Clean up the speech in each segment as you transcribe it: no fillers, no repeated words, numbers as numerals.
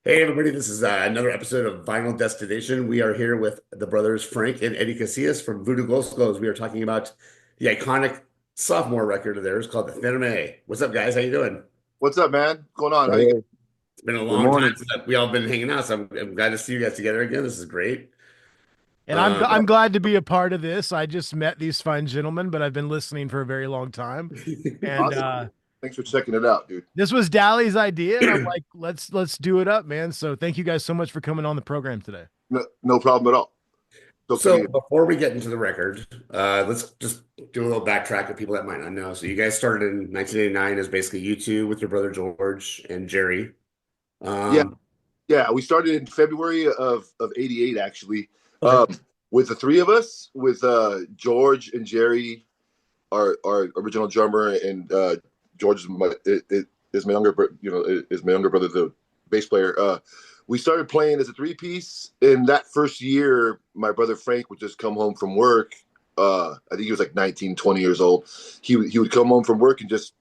Hey everybody, this is another episode of Vinyl Destination. We are here with the brothers Frank and Eddie Casillas from Voodoo. We are talking about the iconic sophomore record of theirs called the Firme. What's up, guys? How you doing? What's up, man? What's going on? How you? It's been a Good long time morning. since we all been hanging out, so I'm glad to see you guys together again. This is great. And Um, I'm glad to be a part of this. I just met these fine gentlemen, but I've been listening for a very long time. And Awesome. Thanks for checking it out, dude. this was Dalley's idea, and I'm like, let's do it up, man. So thank you guys so much for coming on the program today. No problem at all. So to so be before we get into the record, let's just do a little backtrack of people that might not know. So you guys started in 1989 as basically you two with your brother George and Jerry. yeah, Um, yeah. We started in February of '88, actually, okay. with the three of us, with George and Jerry, our original drummer, and George is my younger, is my younger brother, the bass player. We started playing as a three piece. In that first year, my brother Frank would just come home from work. I think he was like 19, 20 years old. He would come home from work and just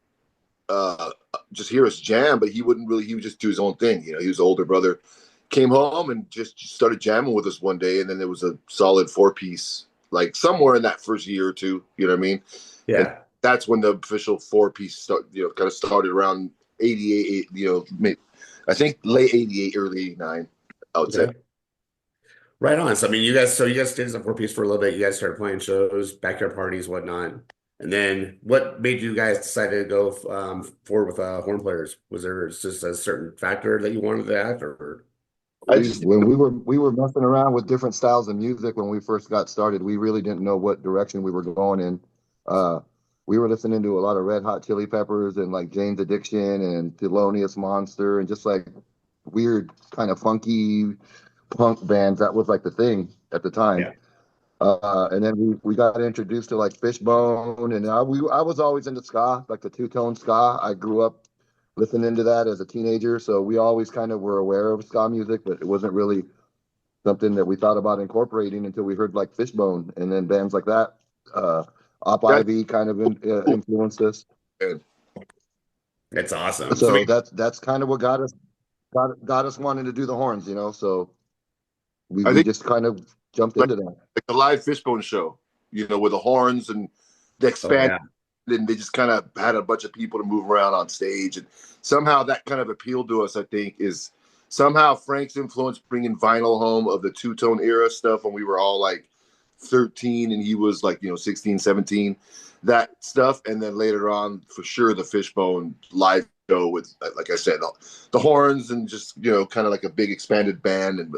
hear us jam, but he wouldn't really. He would just do his own thing. He was an older brother. Came home and just started jamming with us one day, and then there was a solid four piece, like somewhere in that first year or two. You know what I mean? And Yeah. that's when the official four piece kind of started around 88. I think late 88, early 89. I would say. Okay. Right on. So I mean, you guys stayed as a four piece for a little bit. You guys started playing shows, backyard parties, whatnot. And then what made you guys decide to go forward with horn players? Was there just a certain factor that you wanted that, or? I just When we were messing around with different styles of music when we first got started, we really didn't know what direction we were going in. Uh, we were listening to a lot of Red Hot Chili Peppers and like Jane's Addiction and Thelonious Monster and just like weird kind of funky punk bands. That was like the thing at the time. Yeah. And then we got introduced to like Fishbone, and I was always into ska, like the two-tone ska. I grew up listening to that as a teenager, so we always kind of were aware of ska music, but it wasn't really something that we thought about incorporating until we heard like Fishbone, and then bands like that. Op That's Ivy kind of cool. influenced us. It's awesome. So I So mean, that's kind of what got us wanting to do the horns, So we I we think just kind of jumped like into that. like the live Fishbone show, with the horns and the oh expand. yeah. And they just kind of had a bunch of people to move around on stage, and somehow that kind of appealed to us. I think is somehow Frank's influence bringing vinyl home of the two-tone era stuff when we were all like 13 and he was like 16, 17, that stuff. And then later on for sure the Fishbone live show with, like I said, the horns and just kind of like a big expanded band, and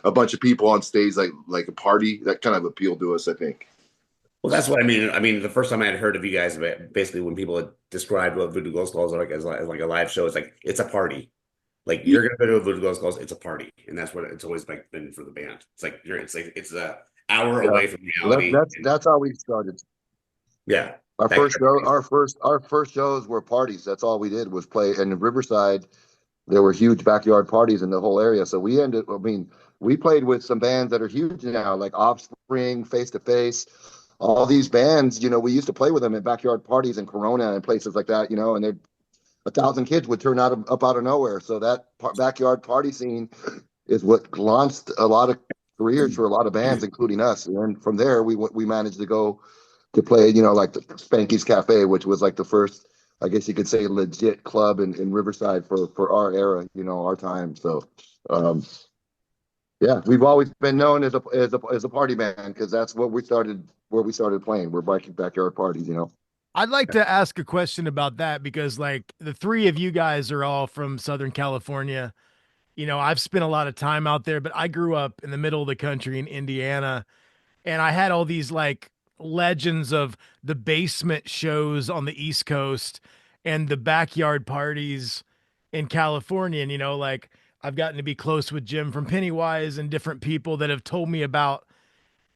a bunch of people on stage, like a party. That kind of appealed to us, I think. Well, that's what I mean. I mean, the first time I had heard of you guys, basically when people had described what Voodoo Ghost Calls are like as like a live show, it's like it's a party. Like Yeah, you're gonna go to a Voodoo Ghost Calls, it's a party, and that's what it's always like been for the band. It's like it's a hour Yeah, away from well, reality. And that's how we started. yeah, Our that first show, our first shows were parties. That's all we did was play. And in Riverside, there were huge backyard parties in the whole area. So we ended. I mean, we played with some bands that are huge now, like Offspring, Face to Face. All these bands, we used to play with them at backyard parties in Corona and places like that. And 1,000 kids would turn up out of nowhere. So that backyard party scene is what launched a lot of careers for a lot of bands, including us. And from there, we managed to go to play, like the Spanky's Cafe, which was like the first, I guess you could say, legit club in Riverside for our era, our time. So, um, yeah, we've always been known as a party band because that's what we started where we started playing. We're backyard parties. I'd like to ask a question about that because, like, the three of you guys are all from Southern California. I've spent a lot of time out there, but I grew up in the middle of the country in Indiana, and I had all these like legends of the basement shows on the East Coast and the backyard parties in California. And like I've gotten to be close with Jim from Pennywise and different people that have told me about,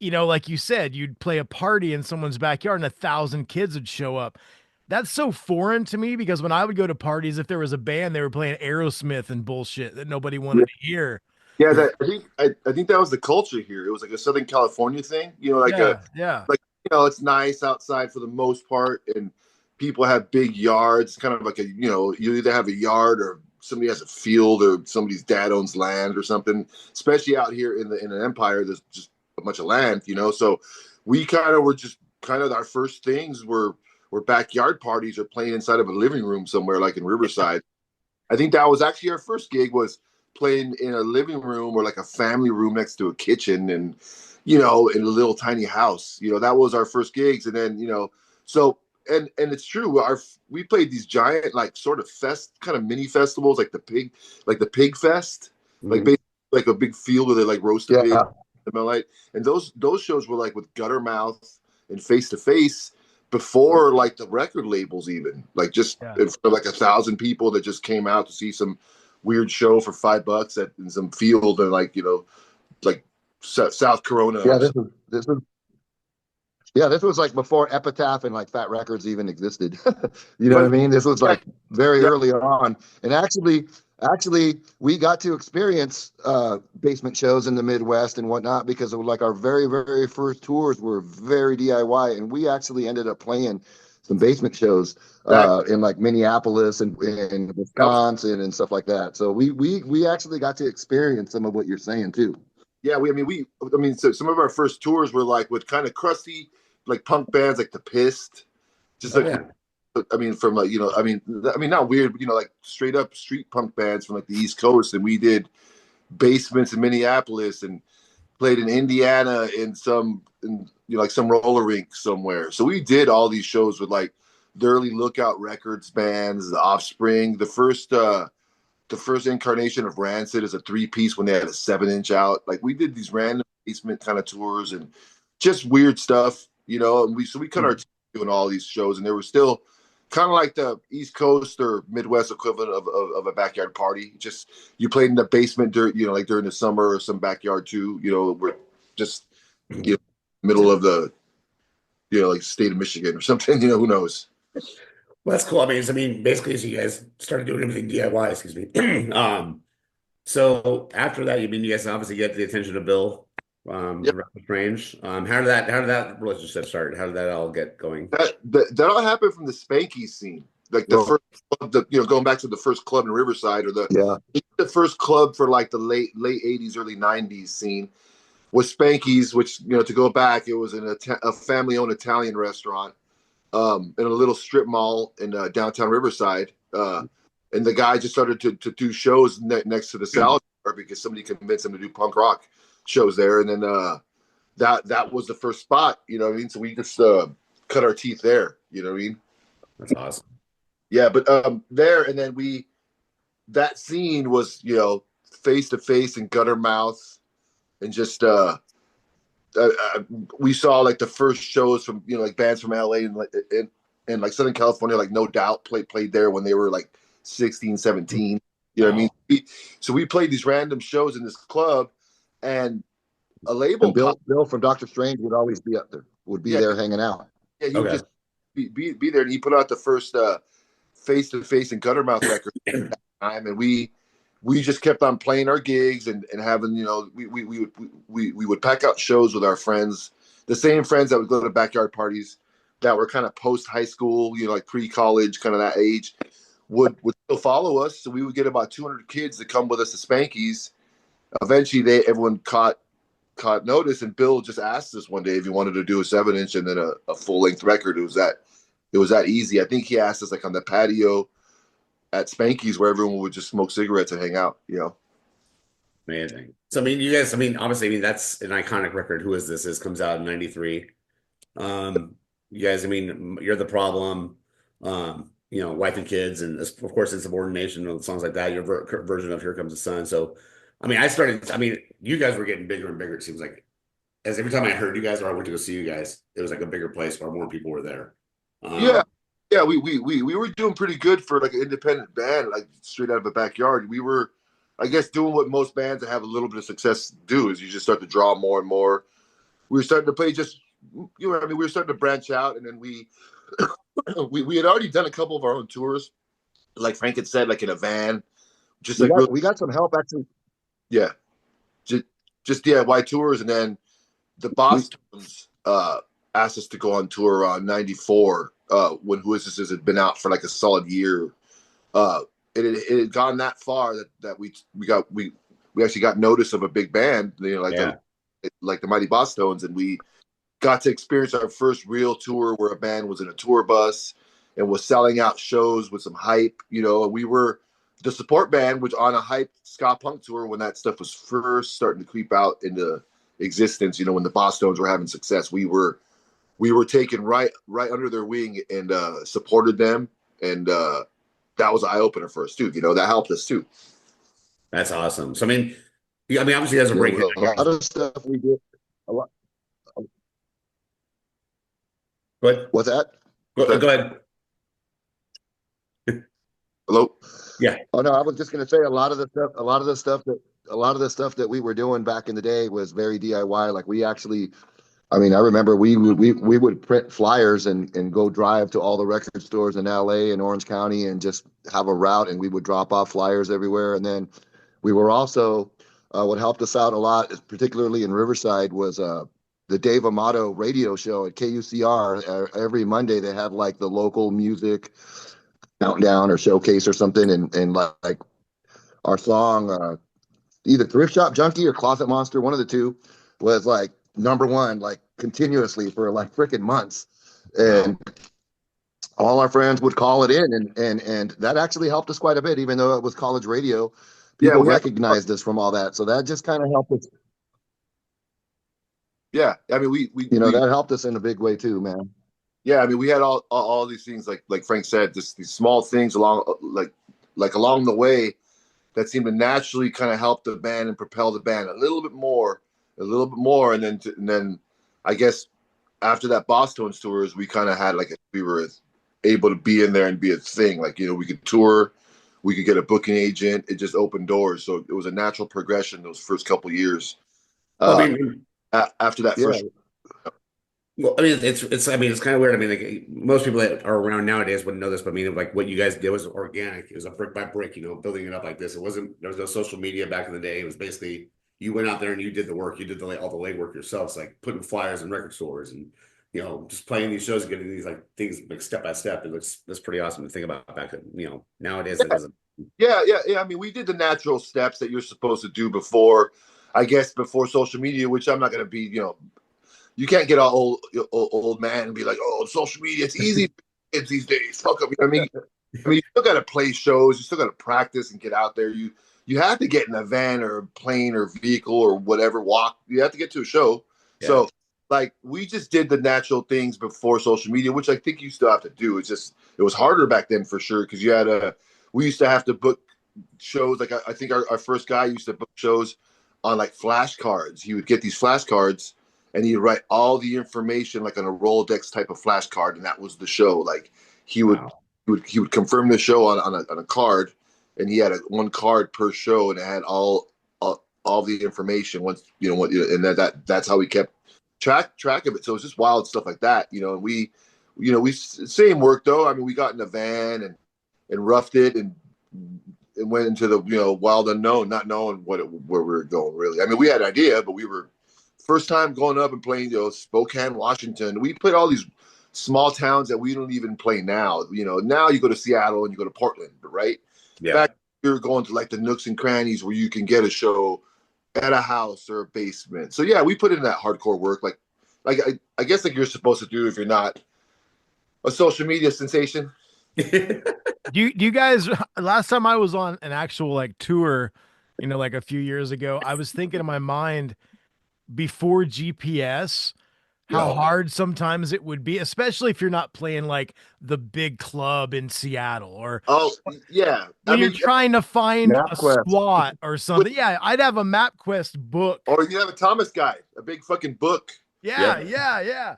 like you said, you'd play a party in someone's backyard and 1,000 kids would show up. That's so foreign to me because when I would go to parties, if there was a band, they were playing Aerosmith and bullshit that nobody wanted to hear. Yeah, I think that was the culture here. It was like a Southern California thing, Yeah, yeah. like it's nice outside for the most part, and people have big yards, kind of like a, you either have a yard or somebody has a field or somebody's dad owns land or something. Especially out here in an empire, there's just a bunch of land, So we kind of were just kind of our first things were backyard parties or playing inside of a living room somewhere like in Riverside. I think that was actually our first gig, was playing in a living room or like a family room next to a kitchen, and in a little tiny house. That was our first gigs. And then so and it's true, we played these giant, like, sort of kind of mini festivals, like the pig fest, like Mhm. basically like a big field where they like roast a pig, Yeah. and those shows were like with Guttermouth and Face to Face before like the record labels, even like just Yeah. in front of like 1,000 people that just came out to see some weird show for $5 in some field, and like like South Corona Yeah, or this was like before Epitaph and like Fat Records even existed. You know what I something. mean? This was like very Yeah, early on. And actually we got to experience basement shows in the Midwest and whatnot, because of like our very, very first tours were very DIY, and we actually ended up playing some basement shows that in like Minneapolis and in that was Wisconsin and stuff like that. So we actually got to experience some of what you're saying too. yeah. So some of our first tours were like with kind of crusty like punk bands like the Pissed, just Oh like yeah. from like not weird, but like straight up street punk bands from like the East Coast, and we did basements in Minneapolis and played in Indiana in like some roller rink somewhere. So we did all these shows with like the early Lookout Records bands, the Offspring, the first incarnation of Rancid as a 3-piece when they had a 7-inch out. Like we did these random basement kind of tours and just weird stuff, and we cut our teeth doing all these shows, and they were still kind of like the East Coast or Midwest equivalent of a backyard party. Just you played in the basement during, like during the summer, or some backyard too. We're just you know, middle of the like state of Michigan or something. Who knows? Well, that's cool. I mean, basically, so you guys started doing everything DIY, excuse me. So after that, you guys obviously get the attention of Bill, Yeah, from Rapid Strange. How did that relationship start? How did that all get going? that all happened from the Spanky scene. Like the Well, first club, going back to the first club in Riverside, or yeah. the first club for like the late '80s, early '90s scene was Spanky's, which to go back, it was in a family-owned Italian restaurant in a little strip mall in downtown Riverside. And the guy just started to do shows next to the salad bar because somebody convinced him to do punk rock shows there. And then that was the first spot, you know what I mean? So we just cut our teeth there, you know what I mean? That's awesome. Yeah, but there, and then that scene was, Face to Face and Gutter Mouth, and just uh, we saw like the first shows from like bands from LA and like Southern California, like No Doubt played there when they were like 16, 17. You know what I mean? Wow. So we played these random shows in this club, and a And label called, Bill from Doctor Strange would always be up there, would be yeah, there hanging out. yeah, he would Okay. just be there, and he put out the first Face to Face and Guttermouth record at that time, and we just kept on playing our gigs and having, we would pack out shows with our friends, the same friends that would go to backyard parties that were kind of post high school, like pre-college, kind of that age, would still follow us. So we would get about 200 kids to come with us to Spanky's. Eventually everyone caught notice, and Bill just asked us one day if he wanted to do a 7-inch and then a full-length record. It was that easy. I think he asked us like on the patio at Spanky's, where everyone would just smoke cigarettes and hang out. Amazing. So you guys, obviously, that's an iconic record. Who Is This Is comes out in '93. You guys, You're the Problem, Wife and Kids, and of course, Insubordination and songs like that. Your version of Here Comes the Sun. So, you guys were getting bigger and bigger. It seems like as every time I heard you guys or I went to go see you guys, it was like a bigger place where more people were there. Yeah, Um, yeah, we were doing pretty good for like an independent band, like straight out of a backyard. We were, I guess, doing what most bands that have a little bit of success do, is you just start to draw more and more. We were starting to play just, we were starting to branch out, and then we we had already done a couple of our own tours, like Frank had said, like in a van, just We like got real, we got some help actually. yeah, just DIY tours, and then the We Bostons asked us to go on tour around '94, when Who Is This had been out for like a solid year. It had gone that far that we actually got notice of a big band, Yeah. like the Mighty Boss Tones, and we got to experience our first real tour where a band was in a tour bus and was selling out shows with some hype. And we were the support band, which on a hype ska punk tour when that stuff was first starting to creep out into existence. When the Boss Tones were having success, we were taken right under their wing and supported them, and that was an eye opener for us too. That helped us too. That's awesome. So obviously, you guys are breaking. A lot of stuff we did. A lot. But What's that? go ahead. Hello. Yeah. Oh no, I was just gonna say a lot of the stuff that we were doing back in the day was very DIY. Like we actually, I remember we would print flyers and go drive to all the record stores in LA and Orange County and just have a route, and we would drop off flyers everywhere. And then we were also what helped us out a lot, particularly in Riverside, was the Dave Amato radio show at KUCR. Every Monday they had like the local music countdown or showcase or something, and like our song either Thrift Shop Junkie or Closet Monster, one of the two, was like number one like continuously for like freaking months. And all our friends would call it in, and that actually helped us quite a bit, even though it was college radio. People recognized us from all that, so that just kind of helped us. Yeah, we that helped us in a big way too, man. Yeah, we had all these things like Frank said, just these small things along along the way that seemed to naturally kind of help the band and propel the band a little bit more, and then I guess after that Boston tours, we kind of had we were able to be in there and be a thing. We could tour, we could get a booking agent. It just opened doors, so it was a natural progression those first couple years. After that first. Well, it's kind of weird. Like most people that are around nowadays wouldn't know this, but like what you guys did was organic. It was a brick by brick, building it up like this. There was no social media back in the day. It was basically you went out there and you did the work. You did all the legwork yourselves, like putting flyers in record stores and just playing these shows and getting these like things like step by step. That's pretty awesome to think about back. Nowadays it doesn't. Yeah. We did the natural steps that you're supposed to do before social media, which I'm not going to be, you can't get all old man and be like, oh, social media, it's easy kids these days. Fuck up. You still got to play shows. You still got to practice and get out there. You have to get in a van or a plane or vehicle or whatever, walk. You have to get to a show. Yeah. So we just did the natural things before social media, which I think you still have to do. It was harder back then for sure. Cause we used to have to book shows. Like I think our first guy used to book shows on like flashcards. He would get these flashcards and he'd write all the information like on a Rolodex type of flashcard, and that was the show. Like he would confirm the show on a card, and he had one card per show, and it had all the information once and that's how we kept track of it. So it's just wild stuff like that, and we same work though. We got in a van and roughed it and went into the wild unknown, not knowing where we were going really. We had an idea, but we were first time going up and playing Spokane, Washington. We played all these small towns that we don't even play now. Now you go to Seattle and you go to Portland, right? Yeah. Back you're going to like the nooks and crannies where you can get a show at a house or a basement. So yeah, we put in that hardcore work, like I guess like you're supposed to do if you're not a social media sensation. Do you guys? Last time I was on an actual like tour, like a few years ago, I was thinking in my mind before GPS how hard sometimes it would be, especially if you're not playing like the big club in Seattle or when you're trying to find a squat or something. Yeah, I'd have a MapQuest book, or you have a Thomas guide, a big fucking book. Yeah.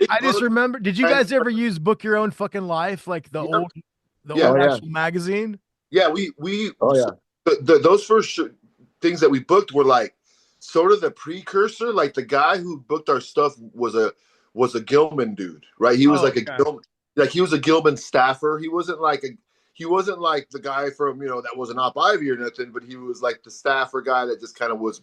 I just remember. Did you guys ever use Book Your Own Fucking Life, like the old actual magazine? Yeah, those first things that we booked were like sort of the precursor. Like the guy who booked our stuff was a Gilman dude, right? He was Gilman, like he was a Gilman staffer. He wasn't like the guy from that was an Op Ivy or nothing, but he was like the staffer guy that just kind of was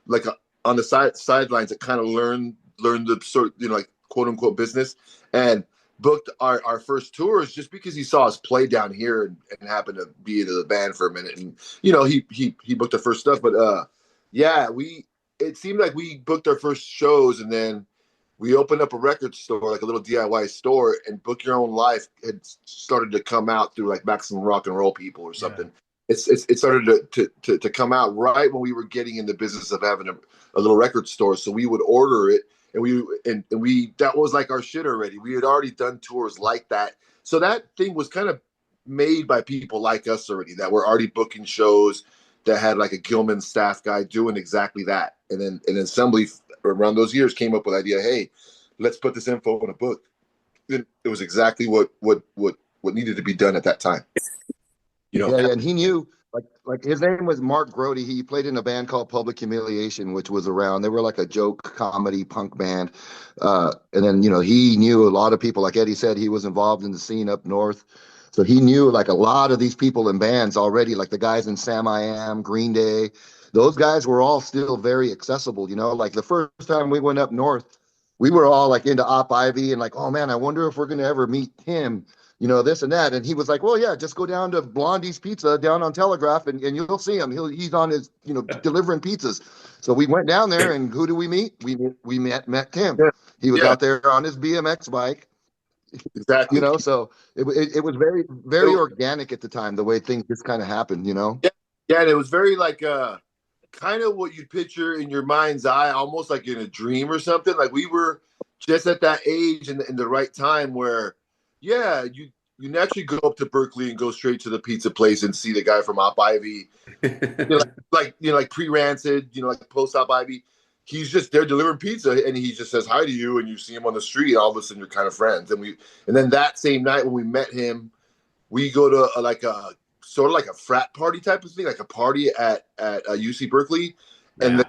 like on the sidelines that kind of learned the sort like quote unquote business. And booked our first tours just because he saw us play down here and happened to be in the band for a minute. And, you know, he booked the first stuff. But yeah, it seemed like we booked our first shows and then we opened up a record store, like a little DIY store, and Book Your Own Life had started to come out through like Maximum Rock and Roll People or something. Yeah. It started to come out right when we were getting in the business of having a little record store. So we would order it, and we that was like our shit already. We had already done tours like that, so that thing was kind of made by people like us already that were already booking shows that had like a Gilman staff guy doing exactly that, and then an assembly around those years came up with the idea, hey, let's put this info in a book. It was exactly what needed to be done at that time. You know, yeah, and he knew like his name was Mark Grody. He played in a band called Public Humiliation, which was around. They were like a joke comedy punk band, and then he knew a lot of people. Like Eddie said, he was involved in the scene up north, so he knew like a lot of these people in bands already. Like the guys in Sam I Am, Green Day, those guys were all still very accessible. Like the first time we went up north, we were all like into Op Ivy and like, oh man, I wonder if we're gonna ever meet him. This and that. And he was like, well, yeah, just go down to Blondie's Pizza down on Telegraph and you'll see him. He's on his, delivering pizzas. So we went down there and who do we meet? We met Tim. Yeah. He was out there on his BMX bike. Exactly. So it was very, very organic at the time, the way things just kind of happened, Yeah. Yeah. And it was very like, kind of what you'd picture in your mind's eye, almost like in a dream or something. Like we were just at that age and in the right time where, yeah, you naturally go up to Berkeley and go straight to the pizza place and see the guy from Op Ivy, like pre-rancid, like post Op Ivy. He's just there delivering pizza, and he just says hi to you, and you see him on the street. All of a sudden, you're kind of friends. And then that same night when we met him, we go to like a sort of like a frat party type of thing, like a party at UC Berkeley, and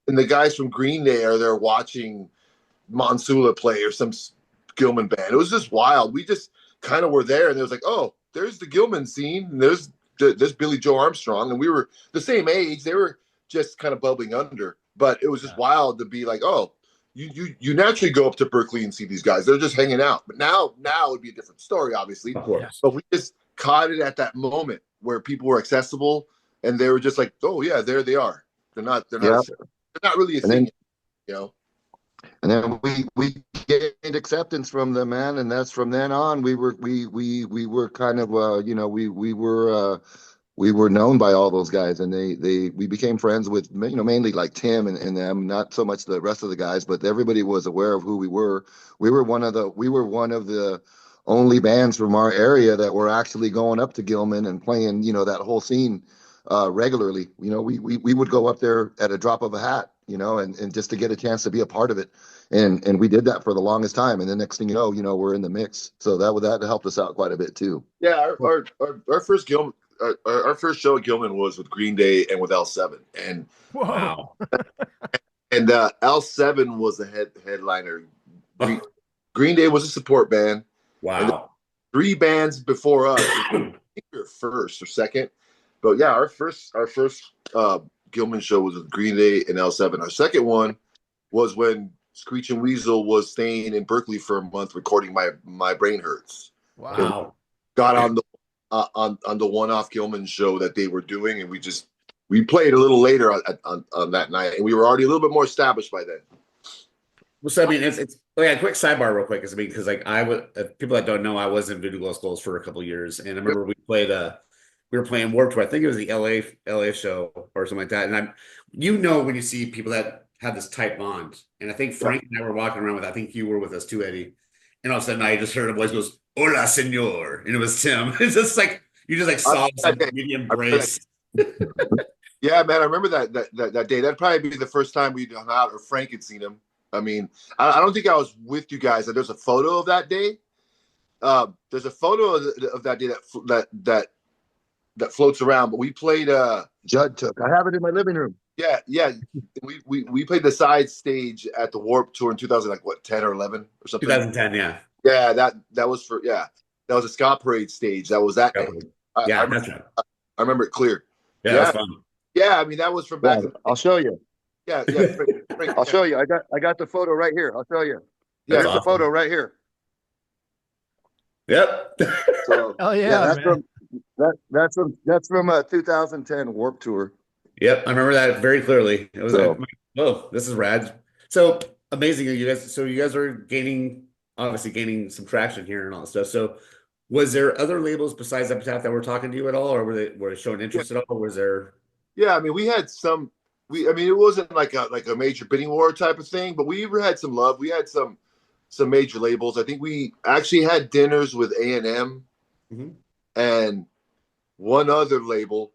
the guys from Green Day are there watching Monsula play or some Gilman band. It was just wild. We just kind of were there, and it was like, oh, there's the Gilman scene, and there's Billy Joe Armstrong, and we were the same age. They were just kind of bubbling under, but it was just wild to be like, oh, you naturally go up to Berkeley and see these guys. They're just hanging out. But now it would be a different story, obviously. Of course. But we just caught it at that moment where people were accessible, and they were just like, oh yeah, there they are. They're not really a thing, And then we gained acceptance from them, man, and that's from then on. We were kind of we were known by all those guys, and we became friends with mainly like Tim and them, not so much the rest of the guys, but everybody was aware of who we were. We were one of the only bands from our area that were actually going up to Gilman and playing that whole scene regularly. We would go up there at a drop of a hat, and just to get a chance to be a part of it. And we did that for the longest time. And the next thing you know, we're in the mix. So that helped us out quite a bit too. Yeah. Our first Gilman, our first show at Gilman was with Green Day and with L7. And wow. And L7 was the headliner. Green Day was a support band. Wow. 3 bands before us. I think we were first or second. But yeah, our first Gilman show was with Green Day and L7. Our second one was when Screech and Weasel was staying in Berkeley for a month recording My Brain Hurts. Wow. Got on the one-off Gilman show that they were doing, and we played a little later on that night, and we were already a little bit more established by then. Well, so I mean, it's a quick sidebar, real quick, because like people that don't know, I was in Voodoo Glow Skulls for a couple of years, and I remember we were playing Warped Tour. I think it was the LA show or something like that. And when you see people that have this tight bond, and I think Frank and I were walking around I think you were with us too, Eddie. And all of a sudden I just heard a voice goes, "Hola, senor," and it was Tim. It's just like you just like saw some medium embrace. Yeah, man, I remember that day. That'd probably be the first time we'd hung out, or Frank had seen him. I mean, I don't think I was with you guys. There's a photo of that day. There's a photo of that day that floats around. But we played. Judd took. I have it in my living room. Yeah. We played the side stage at the Warped Tour in 2010 or 11 or something. 2010, yeah. Yeah, that was that was a ska parade stage. That was that day. That's right. I remember it clear. Yeah, that's fun. Yeah, I mean that was from back. I'll show you. Yeah. I'll show you. I got the photo right here. I'll show you. Yeah, There's the photo right here. Yep. So Oh yeah, yeah, man. that's from 2010 Warp Tour. Yep, I remember that very clearly. It was So oh, this is rad. So amazing, you guys. So you guys are obviously gaining some traction here and all that stuff. So was there other labels besides Epitaph that were talking to you at all, or were they showing Yeah, interest at all? Was there? yeah. I mean, we had some. I mean, it wasn't like a major bidding war type of thing, but we had some love. We had some major labels. I think we actually had dinners with A&M Mhm. and one other label.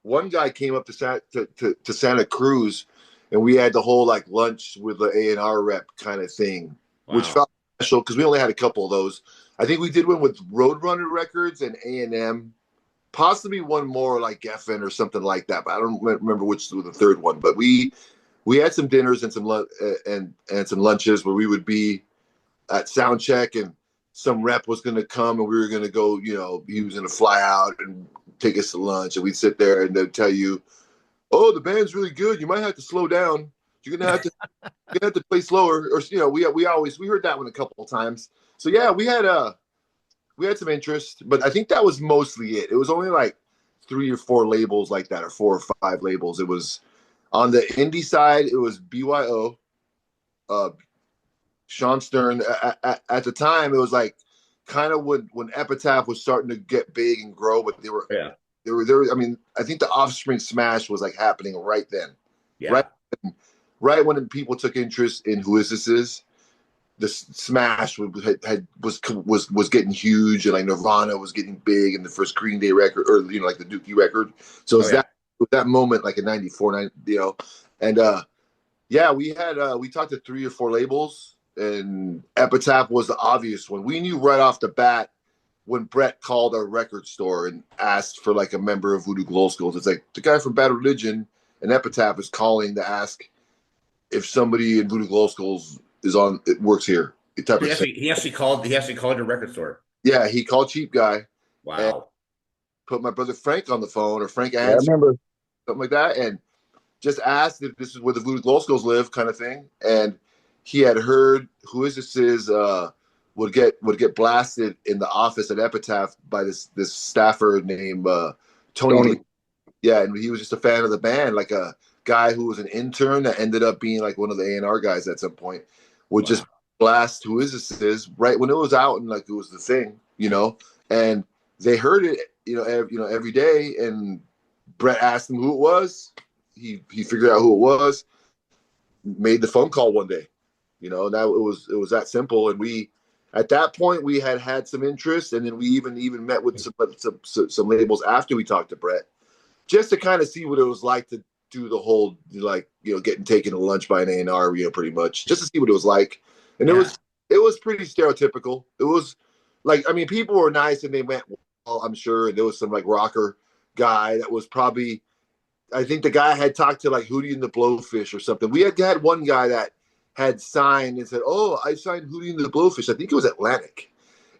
One guy came up to Santa Cruz, and we had the whole like lunch with the A&R rep kind of thing, which Wow. felt special because we only had a couple of those. I think we did one with Roadrunner Records and A&M, possibly one more like Geffen or something like that. But I don't remember which was the third one. But we had some dinners and and some lunches where we would be at sound check and some rep was going to come and we were going to go, he was going to fly out and take us to lunch. And we'd sit there and they'd tell you, oh, the band's really good. You might have to slow down. You're going to have to, play slower. Or, we heard that one a couple of times. So yeah, we had some interest, but I think that was mostly it. It was only like 3 or 4 labels like that, or 4 or 5 labels. It was on the indie side. It was BYO, uh, Sean Stern. At the time, it was like kind of when Epitaph was starting to get big and grow, but Yeah. they were. I mean, I think the Offspring smash was like happening right then, right, Yeah. right when people took interest in Who Is This Is. The smash was getting huge, and like Nirvana was getting big, and the first Green Day record, or like the Dookie record. So Oh it's yeah. that moment, like in '94, and yeah, we talked to 3 or 4 labels, and Epitaph was the obvious one. We knew right off the bat when Brett called our record store and asked for like a member of Voodoo Glow Skulls. It's like the guy from Bad Religion and Epitaph is calling to ask if somebody in Voodoo Glow Skulls it works here. Type He of thing. actually he actually called he actually called your record store. Yeah, he called Cheap Guy and Wow. put my brother Frank on the phone, or Frank yeah, I answered, remember. something like that, and just asked if this is where the Voodoo Glow Skulls live, kind of thing. And he had heard Who Is This Is would get blasted in the office at Epitaph by this staffer named Tony Tony. Lee. Yeah, and he was just a fan of the band, like a guy who was an intern that ended up being like one of the A&R guys at some point. Would just Wow. blast Who Is This Is right when it was out and like it was the thing, and they heard it, every day. And Brett asked him who it was. He figured out who it was, made the phone call one day. That it was that simple. And we at that point we had some interest, and then we even met with some labels after we talked to Brett, just to kind of see what it was like to do the whole, like, getting taken to lunch by an A&R, pretty much just to see what it was like. And Yeah. it was pretty stereotypical. It was like, I mean, people were nice and they went well, I'm sure. And there was some like rocker guy that was probably, I think the guy had talked to like Hootie and the Blowfish or something. We had one guy that had signed and said, "Oh, I signed Hootie and the Blowfish." I think it was Atlantic,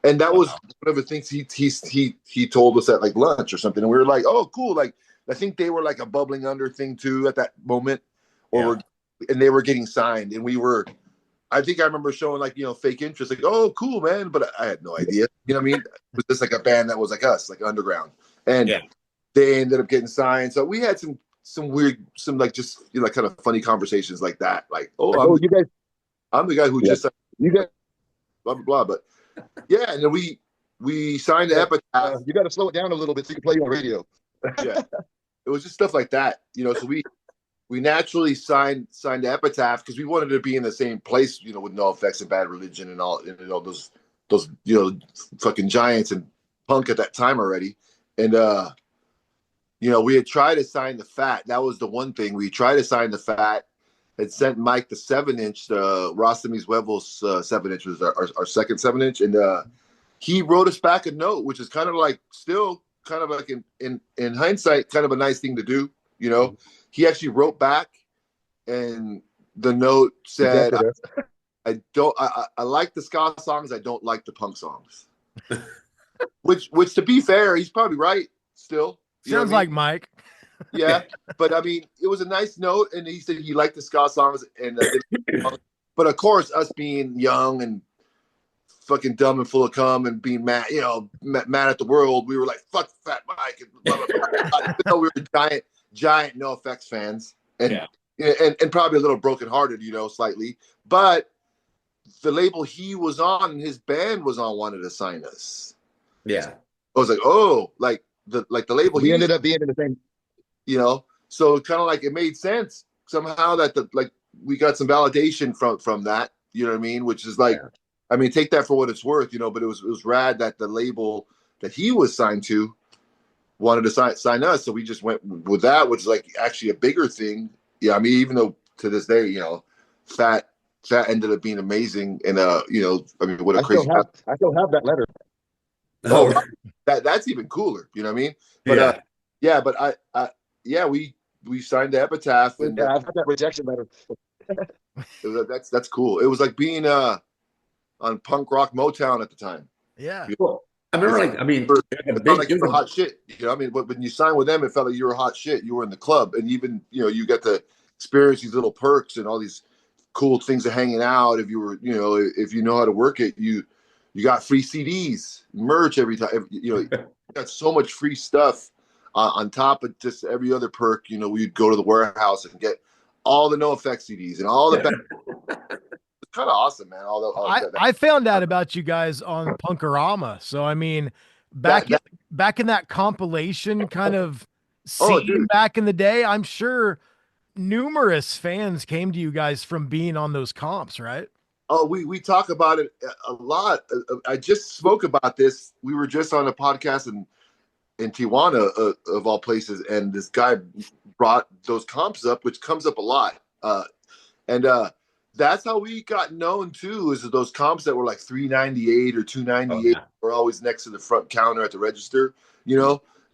and that was Wow. one of the things he told us at like lunch or something. And we were like, "Oh, cool!" Like, I think they were like a bubbling under thing too at that moment, Yeah. and they were getting signed, and we were. I think I remember showing like fake interest, like, "Oh, cool, man," but I had no idea. You know what I mean? It was just like a band that was like us, like underground, and Yeah. they ended up getting signed. So we had some weird, some like just kind of funny conversations like that. Like, oh, Like, oh, you guys, I'm the guy who yeah, just you guys, blah blah blah. But yeah, and then we signed the Epitaph. you got to slow it down a little bit so you can play you on radio. Yeah, it was just stuff like that. So we naturally signed the Epitaph because we wanted to be in the same place. With No Effects and Bad Religion and all, those fucking giants and punk at that time already. And we had tried to sign the Fat. That was the one thing. We tried to sign the Fat. Had sent Mike the 7-inch, Rostami's Huevos 7-inch was our second 7-inch. And he wrote us back a note, which is kind of like still kind of like in hindsight, kind of a nice thing to do. He actually wrote back, and the note said, I like the ska songs. I don't like the punk songs. which to be fair, he's probably right still. Sounds like Mike. Yeah, but I mean, it was a nice note, and he said he liked the ska songs, and but of course, us being young and fucking dumb and full of cum and being mad, mad at the world. We were like, fuck Fat Mike and blah blah blah. Even though we were giant No Effects fans, and probably a little brokenhearted, slightly. But the label he was on and his band was on wanted to sign us. Yeah. I was like, oh, like the label. We ended up being in the same. So kind of like it made sense somehow that we got some validation from that. You know what I mean? Which is like, I mean, take that for what it's worth, But it was rad that the label that he was signed to wanted to sign us, so we just went with that, which is like actually a bigger thing. Yeah, I mean, even though to this day, Fat ended up being amazing, and I mean, what a crazy. I still have that letter. Oh, that's even cooler. You know what I mean? But but we signed the Epitaph, and I've got that rejection letter. That's cool. It was like being on punk rock Motown at the time. Yeah. Cool. I remember, it felt like you were hot shit. I mean, when you signed with them, it felt like you were hot shit. You were in the club, and even you got to experience these little perks and all these cool things of hanging out. If you were, if you know how to work it, you got free CDs, merch every time. You got so much free stuff on top of just every other perk. We'd go to the warehouse and get all the No Effects CDs and all the. It's kind of awesome, man. I found out about you guys on Punkorama. So I mean, back in that compilation kind of scene back in the day, I'm sure numerous fans came to you guys from being on those comps, right? Oh, we talk about it a lot. I just spoke about this. We were just on a podcast in Tijuana, of all places, and this guy brought those comps up, which comes up a lot. And that's how we got known too, is those comps that were like $3.98 or $2.98 were always next to the front counter at the register.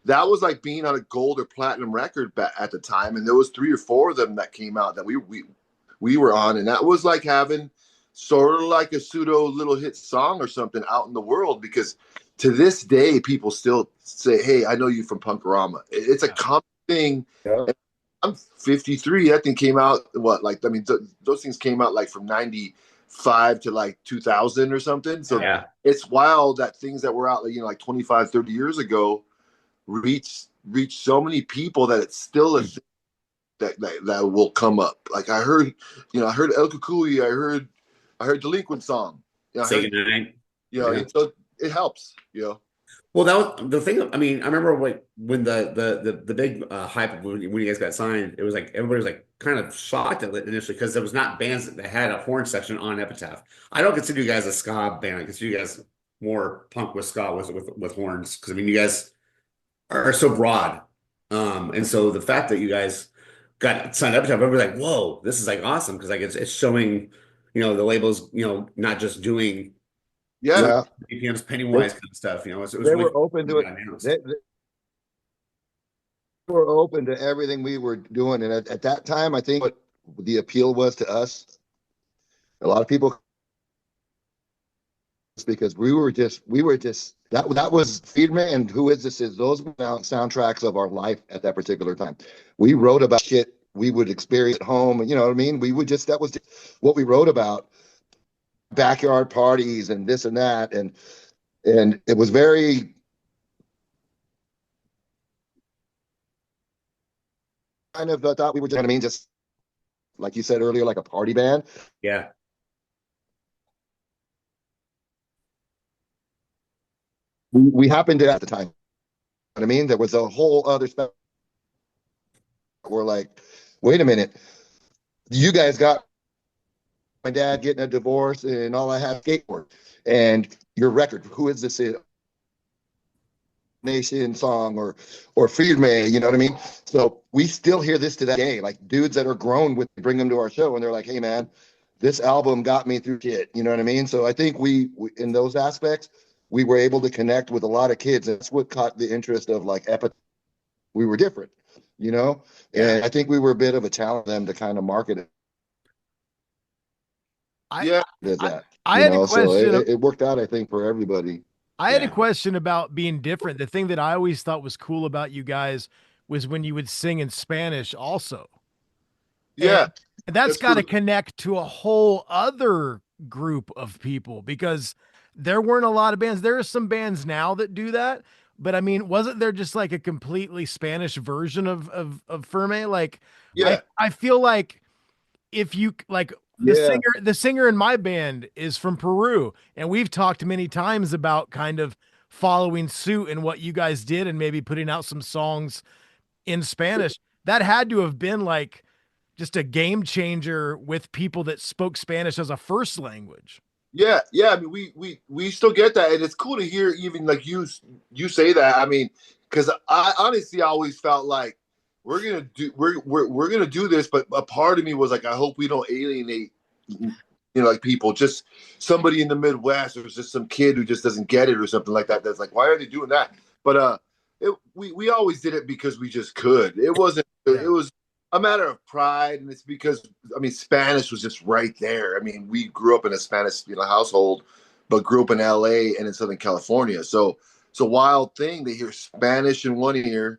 That was like being on a gold or platinum record at the time, and there was 3 or 4 of them that came out that we were on, and that was like having sort of like a pseudo little hit song or something out in the world, because to this day people still say, hey, I know you from Punkorama. It's a common thing. I'm 53. That thing came out those things came out like from 95 to like 2000 or something. So it's wild that things that were out like 25, 30 years ago reach so many people that it's still a thing that will come up. Like I heard El Cucuy, I heard Delinquent Song. Say goodnight. So it helps, Well, that was the thing. I mean, I remember when the big hype when you guys got signed, it was like everybody was like kind of shocked at it initially, because there was not bands that had a horn section on Epitaph. I don't consider you guys a ska band. I consider you guys more punk with ska with horns, because I mean you guys are so broad, and so the fact that you guys got signed Epitaph, everybody's like, whoa, this is like awesome, because like it's showing the labels not just doing. BPMs, Pennywise kind of stuff. It was they really were open to it. They were open to everything we were doing, and at that time, I think what the appeal was to us, a lot of people, because we were just that was Firme and Who Is This Is. Those were soundtracks of our life at that particular time. We wrote about shit we would experience at home, and you know what I mean. We would that was just what we wrote about. Backyard parties and this and that, and it was very kind of thought we were just, just like you said earlier, like a party band. Yeah. We happened to at the time. You know what I mean, there was a whole other stuff. We're like, wait a minute, you guys got my dad getting a divorce, and all I have skateboard, and your record, Who Is This Is? Nation song or Firme, you know what I mean? So we still hear this to that day, like dudes that are grown with bring them to our show, and they're like, hey man, this album got me through shit, you know what I mean? So I think we in those aspects, we were able to connect with a lot of kids. That's what caught the interest of like we were different, and I think we were a bit of a challenge for them to kind of market it. I had a question. So it worked out, I think, for everybody. I had a question about being different. The thing that I always thought was cool about you guys was when you would sing in Spanish also. And that's got to connect to a whole other group of people, because there weren't a lot of bands. There are some bands now that do that, but I mean, wasn't there just like a completely Spanish version of Firme? Like, Yeah, I feel like if you like yeah, the singer in my band is from Peru, and we've talked many times about kind of following suit in what you guys did and maybe putting out some songs in Spanish. That had to have been like just a game changer with people that spoke Spanish as a first language. yeah. I mean, we still get that, and it's cool to hear even like you say that. I mean, because I honestly always felt like we're gonna do this, but a part of me was like, I hope we don't alienate, like people. Just somebody in the Midwest, or just some kid who just doesn't get it, or something like that. That's like, why are they doing that? But we always did it because we just could. It wasn't. Yeah. It was a matter of pride, and it's because I mean Spanish was just right there. I mean, we grew up in a Spanish household, but grew up in L.A. and in Southern California. So it's a wild thing to hear Spanish in one ear,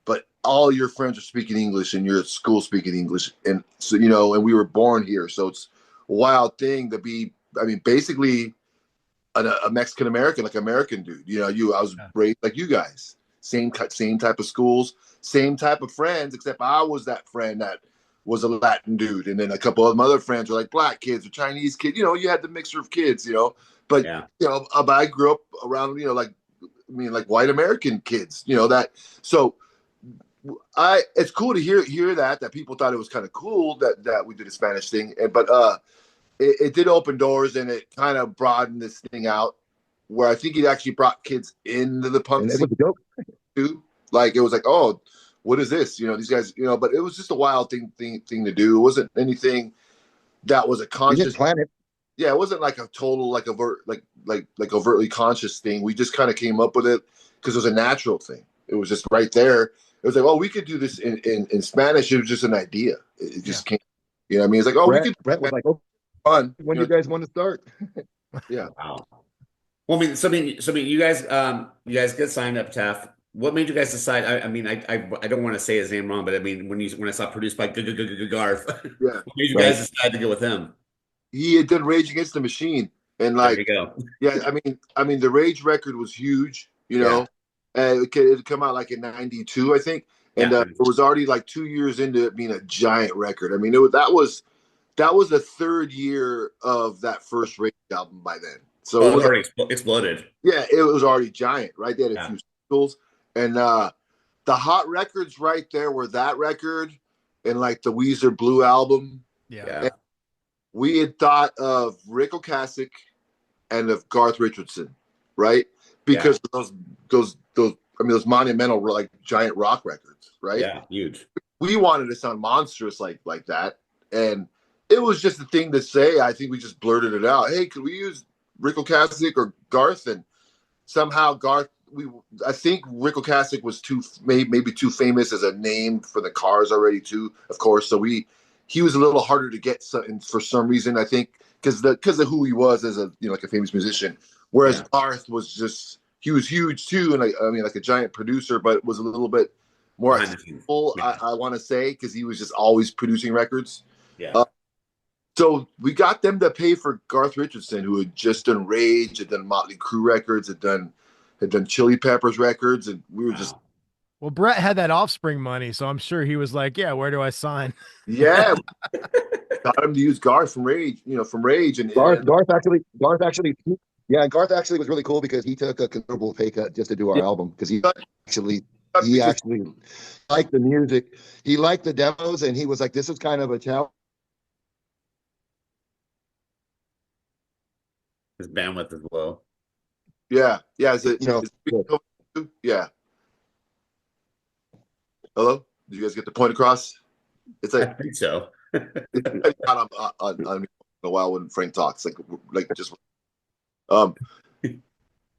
but all your friends are speaking English, and you're at school speaking English, and so and we were born here, so it's a wild thing to be. I mean, basically a Mexican American, like American dude. I was raised like you guys, same type of schools, same type of friends, except I was that friend that was a Latin dude, and then a couple of my other friends were like black kids or Chinese kids. You had the mixture of kids. But Yeah. but I grew up around like like white American kids. That so. It's cool to hear that people thought it was kind of cool that we did a Spanish thing, but it did open doors, and it kind of broadened this thing out where I think it actually brought kids into the punk And it scene was a joke. too. Like it was like, oh, what is this? These guys, but it was just a wild thing to do. It wasn't anything that was a We didn't conscious. plan it. Yeah, it wasn't like a total like like overtly conscious thing. We just kind of came up with it because it was a natural thing. It was just right there. It was like, oh, we could do this in Spanish. It was just an idea. It Yeah. just came. What I mean? It's like, oh, we could Brett was like, "Oh, fun. when you guys want to start?" Yeah. Wow. Well, I mean, you guys get signed up, Taff. What made you guys decide? I mean, I don't want to say his name wrong, but I mean, when I saw produced by Garth, Yeah. what made you Right. guys decide to go with him? He had done Rage Against the Machine, and There like, you go. yeah, I mean, the Rage record was huge, Yeah. it had come out like in '92, I think, and Yeah. it was already like 2 years into it being a giant record. I mean, that was the third year of that first Rage album by then, so Oh, it it was was already exploded. yeah, it was already giant, right? They had a Yeah. few singles, and the hot records right there were that record and like the Weezer Blue album. Yeah. Yeah. We had thought of Rick Ocasek and of Garth Richardson, right? Because of those monumental like giant rock records, right? Yeah. Huge. We wanted to sound monstrous like that, and it was just a thing to say. I think we just blurted it out. Hey, could we use Rick Ocasek or Garth? And somehow Garth, I think Rick Ocasek was maybe too famous as a name for the Cars already too, of course. So he was a little harder to get for some reason, I think, because of who he was as a like a famous musician. Whereas Yeah. Garth he was huge too, and I mean like a giant producer, but was a little bit more Behind the scenes. accessible, Yeah. I want to say, because he was just always producing records. Yeah. Uh, so we got them to pay for Garth Richardson, who had just done Rage, had done Motley Crue records, had done Chili Peppers records, and we were just Wow. Well, Brett had that Offspring money, so I'm sure he was like, "Yeah, where do I sign?" yeah, got him to use Garth from Rage, and Garth actually was really cool because he took a considerable pay cut just to do our yeah, album because actually he because actually liked the music, he liked the demos, and he was like, "This is kind of a challenge." His bandwidth is low. yeah, is it You know, yeah. Hello, did you guys get the point across? It's I like think so. it's not on a while when Frank talks, like just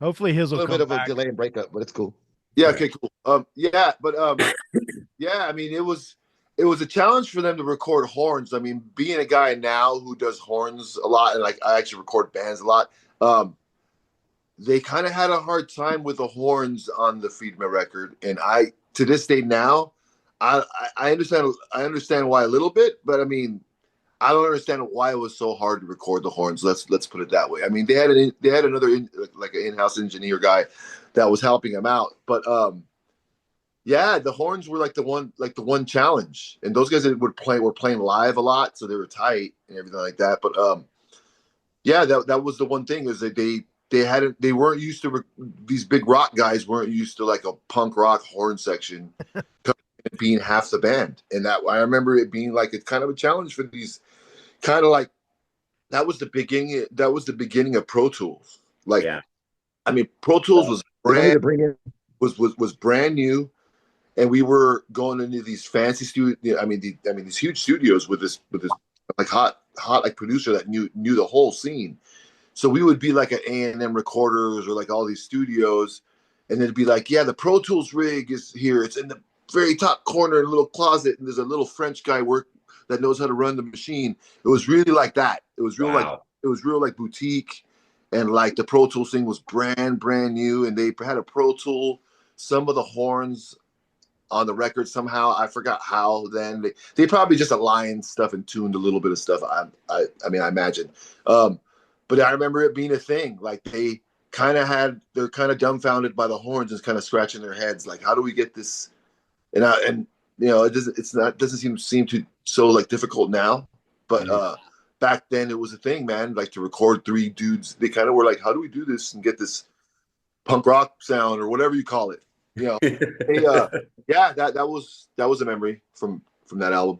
Hopefully, his a will little bit come of a back. delay and breakup, but it's cool. yeah, okay, cool. Yeah, but yeah, I mean, it was a challenge for them to record horns. I mean, being a guy now who does horns a lot, and like I actually record bands a lot, they kind of had a hard time with the horns on the Firme record, and I to this day now, I understand why a little bit, but I mean, I don't understand why it was so hard to record the horns. Let's put it that way. I mean, they had another like an in-house engineer guy that was helping them out, but yeah, the horns were like the one challenge, and those guys that were playing live a lot, so they were tight and everything like that. But yeah, that was the one thing is that they weren't used to these big rock guys weren't used to like a punk rock horn section being half the band, and that I remember it being like it's kind of a challenge for these kind of like that was the beginning. That was the beginning of Pro Tools. Like, Yeah. I mean, Pro Tools was They wanted to bring in. was brand new, and we were going into these fancy studio. I mean these huge studios with this like hot like producer that knew the whole scene. So we would be like at A&M Recorders or like all these studios, and it'd be like, yeah, the Pro Tools rig is here. It's in the very top corner in a little closet, and there's a little French guy that knows how to run the machine. It was really like that. Wow. It was real like boutique, and like the Pro Tools thing was brand new, and they had a Pro Tool. Some of the horns on the record somehow. I forgot how. Then they probably just aligned stuff and tuned a little bit of stuff. I mean I imagine. But I remember it being a thing. Like they're kind of dumbfounded by the horns and kind of scratching their heads. Like, how do we get this? And you know, it doesn't seem too so like difficult now. But back then it was a thing, man. Like to record three dudes, they kind of were like, how do we do this and get this punk rock sound or whatever you call it? You know, they, yeah, that was a memory from that album.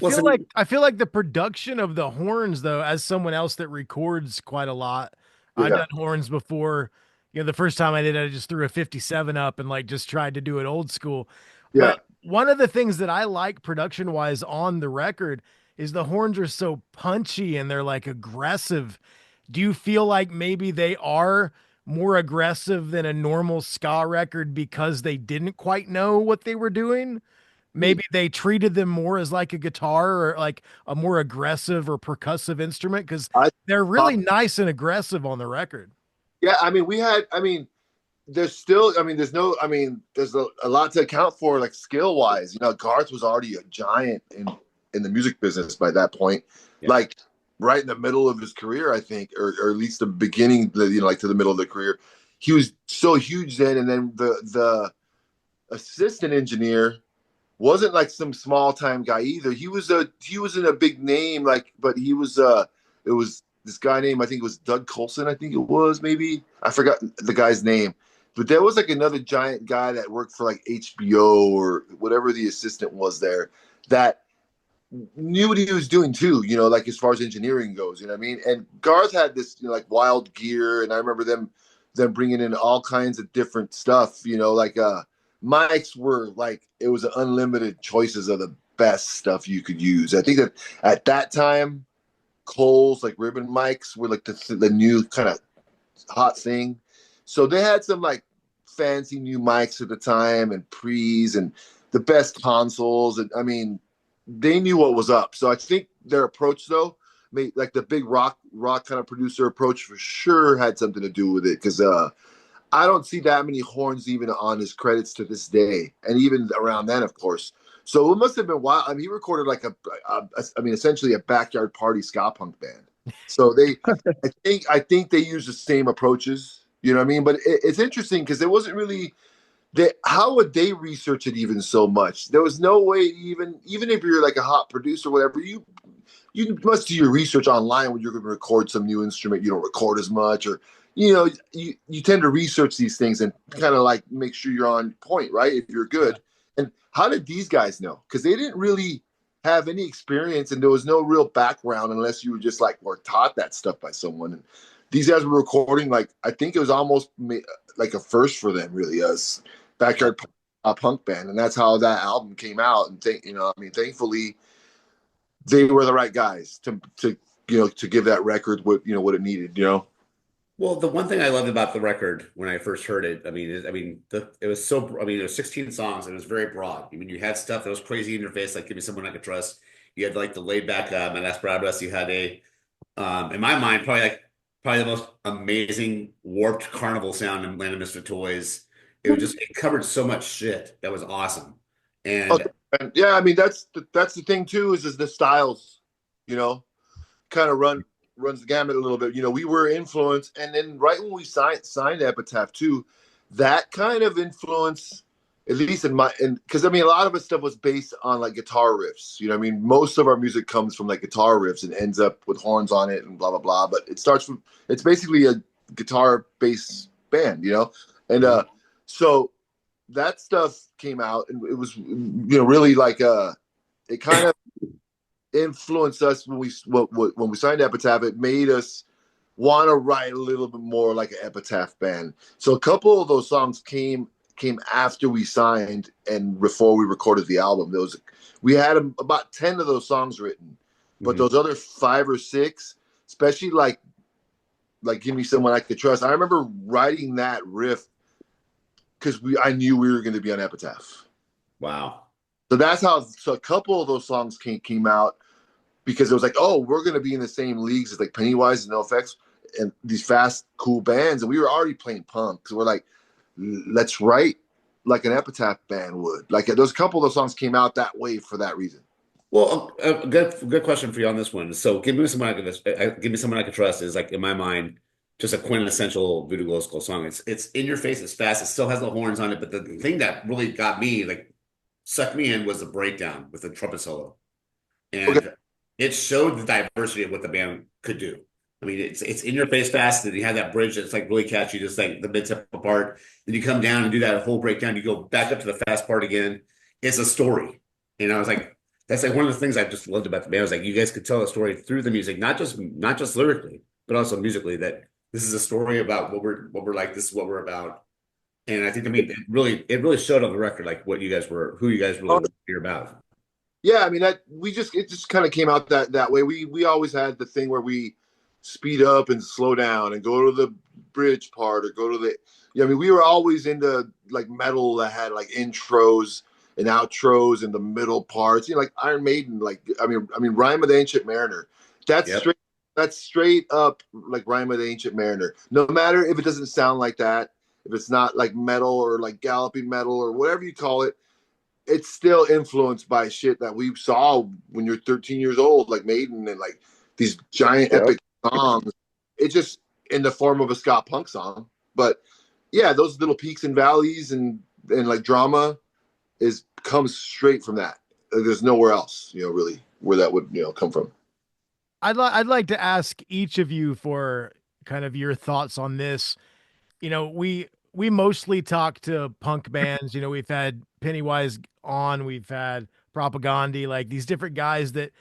Listen, I feel like the production of the horns though, as someone else that records quite a lot, I've Yeah, done horns before. You know, the first time I did it, I just threw a 57 up and like just tried to do it old school. yeah. But one of the things that I like production wise on the record is the horns are so punchy and they're like aggressive. Do you feel like maybe they are more aggressive than a normal ska record because they didn't quite know what they were doing? Maybe they treated them more as like a guitar or like a more aggressive or percussive instrument because I they're really nice and aggressive on the record. yeah. I mean, there's still. I mean, there's no. I mean, there's a lot to account for, like skill wise. You know, Garth was already a giant in the music business by that point. yeah. Like right in the middle of his career, I think, or at least the beginning, you know, like to the middle of the career, he was so huge then. And then the assistant engineer wasn't like some small time guy either. He was in a big name, like, but it was this guy named, I think it was Doug Colson, I think it was, maybe. I forgot the guy's name. But there was like another giant guy that worked for like HBO or whatever the assistant was there that knew what he was doing too, you know, like as far as engineering goes, you know what I mean? And Garth had this, you know, like wild gear, and I remember them bringing in all kinds of different stuff, you know, like mics were like it was unlimited choices of the best stuff you could use. I think that at that time, Cole's like ribbon mics were like the new kind of hot thing. So they had some like fancy new mics at the time and pre's and the best consoles. And I mean, they knew what was up. So I think their approach though, like the big rock kind of producer approach for sure had something to do with it. Cause I don't see that many horns even on his credits to this day. And even around then, of course. So it must have been wild. I mean, he recorded like I mean, essentially a backyard party ska punk band. So I think they use the same approaches. You know what I mean? But it's interesting because it wasn't really how would they research it even so much? There was no way even if you're like a hot producer or whatever, you must do your research online when you're going to record some new instrument you don't record as much, or you know you tend to research these things and kind of like make sure you're on point, right, if you're good. And how did these guys know? Because they didn't really have any experience and there was no real background unless you were just like were taught that stuff by someone. And these guys were recording, like I think it was almost like a first for them, really, as backyard punk band. And that's how that album came out. And you know, I mean, thankfully they were the right guys to you know to give that record what you know what it needed. You know. Well, the one thing I loved about the record when I first heard it, it was so, it was 16 songs and it was very broad. I mean, you had stuff that was crazy in your face, like "Give Me Someone I Could Trust." You had like the laid back, "My Last Bravas." You had in my mind, probably the most amazing warped carnival sound in Land of Misfit Toys. It covered so much shit that was awesome. Oh, And and yeah, I mean that's the thing too is the styles. you know, kind of runs the gamut a little bit. You know, we were influenced, and then right when we signed Epitaph too, that kind of influence, at least in my, and because I mean, a lot of our stuff was based on like guitar riffs. You know, I mean, most of our music comes from like guitar riffs and ends up with horns on it and blah blah blah. But it starts from, it's basically a guitar based band, you know, and so that stuff came out, and it was, you know, really like it kind of influenced us when we signed Epitaph. It made us want to write a little bit more like an Epitaph band. So a couple of those songs came after we signed and before we recorded the album. We had about 10 of those songs written, but those other 5 or 6, especially like Give Me Someone I Could Trust. I remember writing that riff because I knew we were going to be on Epitaph. Wow. So that's how. So a couple of those songs came out because it was like, oh, we're going to be in the same leagues as like Pennywise and NoFX and these fast, cool bands, and we were already playing punk. So we're like, let's write like an Epitaph band would. Like those couple of those songs came out that way for that reason. Well, a good question for you on this one. So, give me someone I could trust is like in my mind just a quintessential Voodoo Glow Skull song. It's in your face, it's fast, it still has the horns on it, but the thing that really got me, like sucked me in, was the breakdown with the trumpet solo, Okay. and it showed the diversity of what the band could do. I mean, it's in your face fast, and you have that bridge that's like really catchy, just like the mid tempo part. Then you come down and do that whole breakdown. You go back up to the fast part again. It's a story, and I was like, that's like one of the things I just loved about the band. I was like, you guys could tell a story through the music, not just lyrically, but also musically. That this is a story about what we're like. This is what we're about. And I think, I mean, it really showed on the record like what you guys were, who you guys really were about. Yeah, I mean it just kind of came out that way. We always had the thing where we speed up and slow down and go to the bridge part or go to the, yeah, I mean we were always into like metal that had like intros and outros and the middle parts. You know, like Iron Maiden, like I mean Rhyme of the Ancient Mariner. That's Yep. straight that's straight up like Rhyme of the Ancient Mariner. No matter if it doesn't sound like that, if it's not like metal or like galloping metal or whatever you call it, it's still influenced by shit that we saw when you're 13 years old, like Maiden and like these giant epic songs. It's just in the form of a ska punk song. But yeah, those little peaks and valleys and like drama comes straight from that. There's nowhere else, you know, really where that would, you know, come from. I'd like to ask each of you for kind of your thoughts on this. You know, we mostly talk to punk bands. You know, we've had Pennywise on, we've had Propaganda, like these different guys that,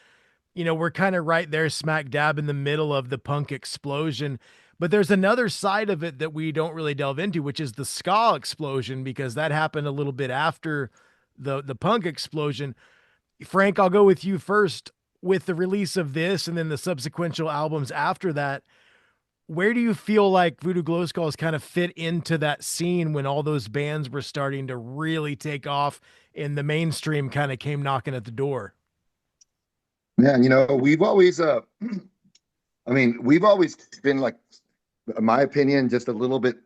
you know, we're kind of right there smack dab in the middle of the punk explosion. But there's another side of it that we don't really delve into, which is the ska explosion, because that happened a little bit after the punk explosion. Frank, I'll go with you first. With the release of this and then the subsequent albums after that, where do you feel like Voodoo Glow Skulls kind of fit into that scene when all those bands were starting to really take off and the mainstream kind of came knocking at the door? Man, you know, we've always we've always been like, in my opinion, just a little bit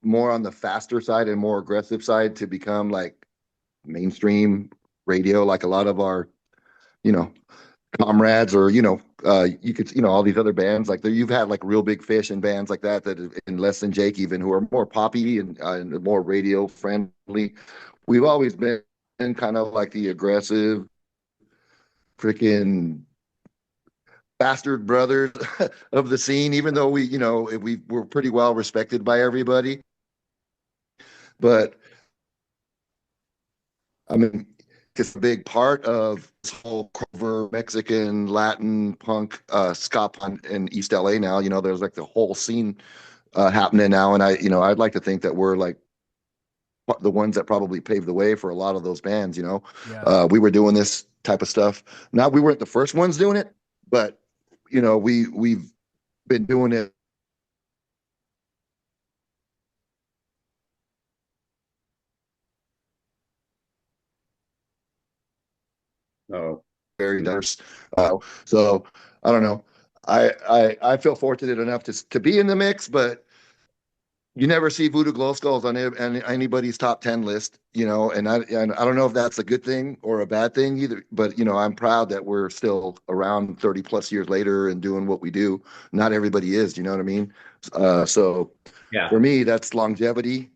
more on the faster side and more aggressive side to become like mainstream radio, like a lot of our, you know, comrades, or you could, all these other bands like there, you've had like Real Big Fish and bands like that in Less Than Jake even, who are more poppy and more radio friendly. We've always been kind of like the aggressive freaking bastard brothers of the scene, even though we were pretty well respected by everybody. But I mean, just a big part of this whole cover Mexican Latin punk ska punk in East LA now. You know, there's like the whole scene happening now, and I'd like to think that we're like the ones that probably paved the way for a lot of those bands. Yeah. We were doing this type of stuff. Now, we weren't the first ones doing it, but we've been doing it. Oh, Very diverse. So, I don't know. I feel fortunate enough to be in the mix, but you never see Voodoo Glow Skulls on anybody's top 10 list, and I don't know if that's a good thing or a bad thing either, but I'm proud that we're still around 30 plus years later and doing what we do. Not everybody is, you know what I mean? So Yeah. for me, that's longevity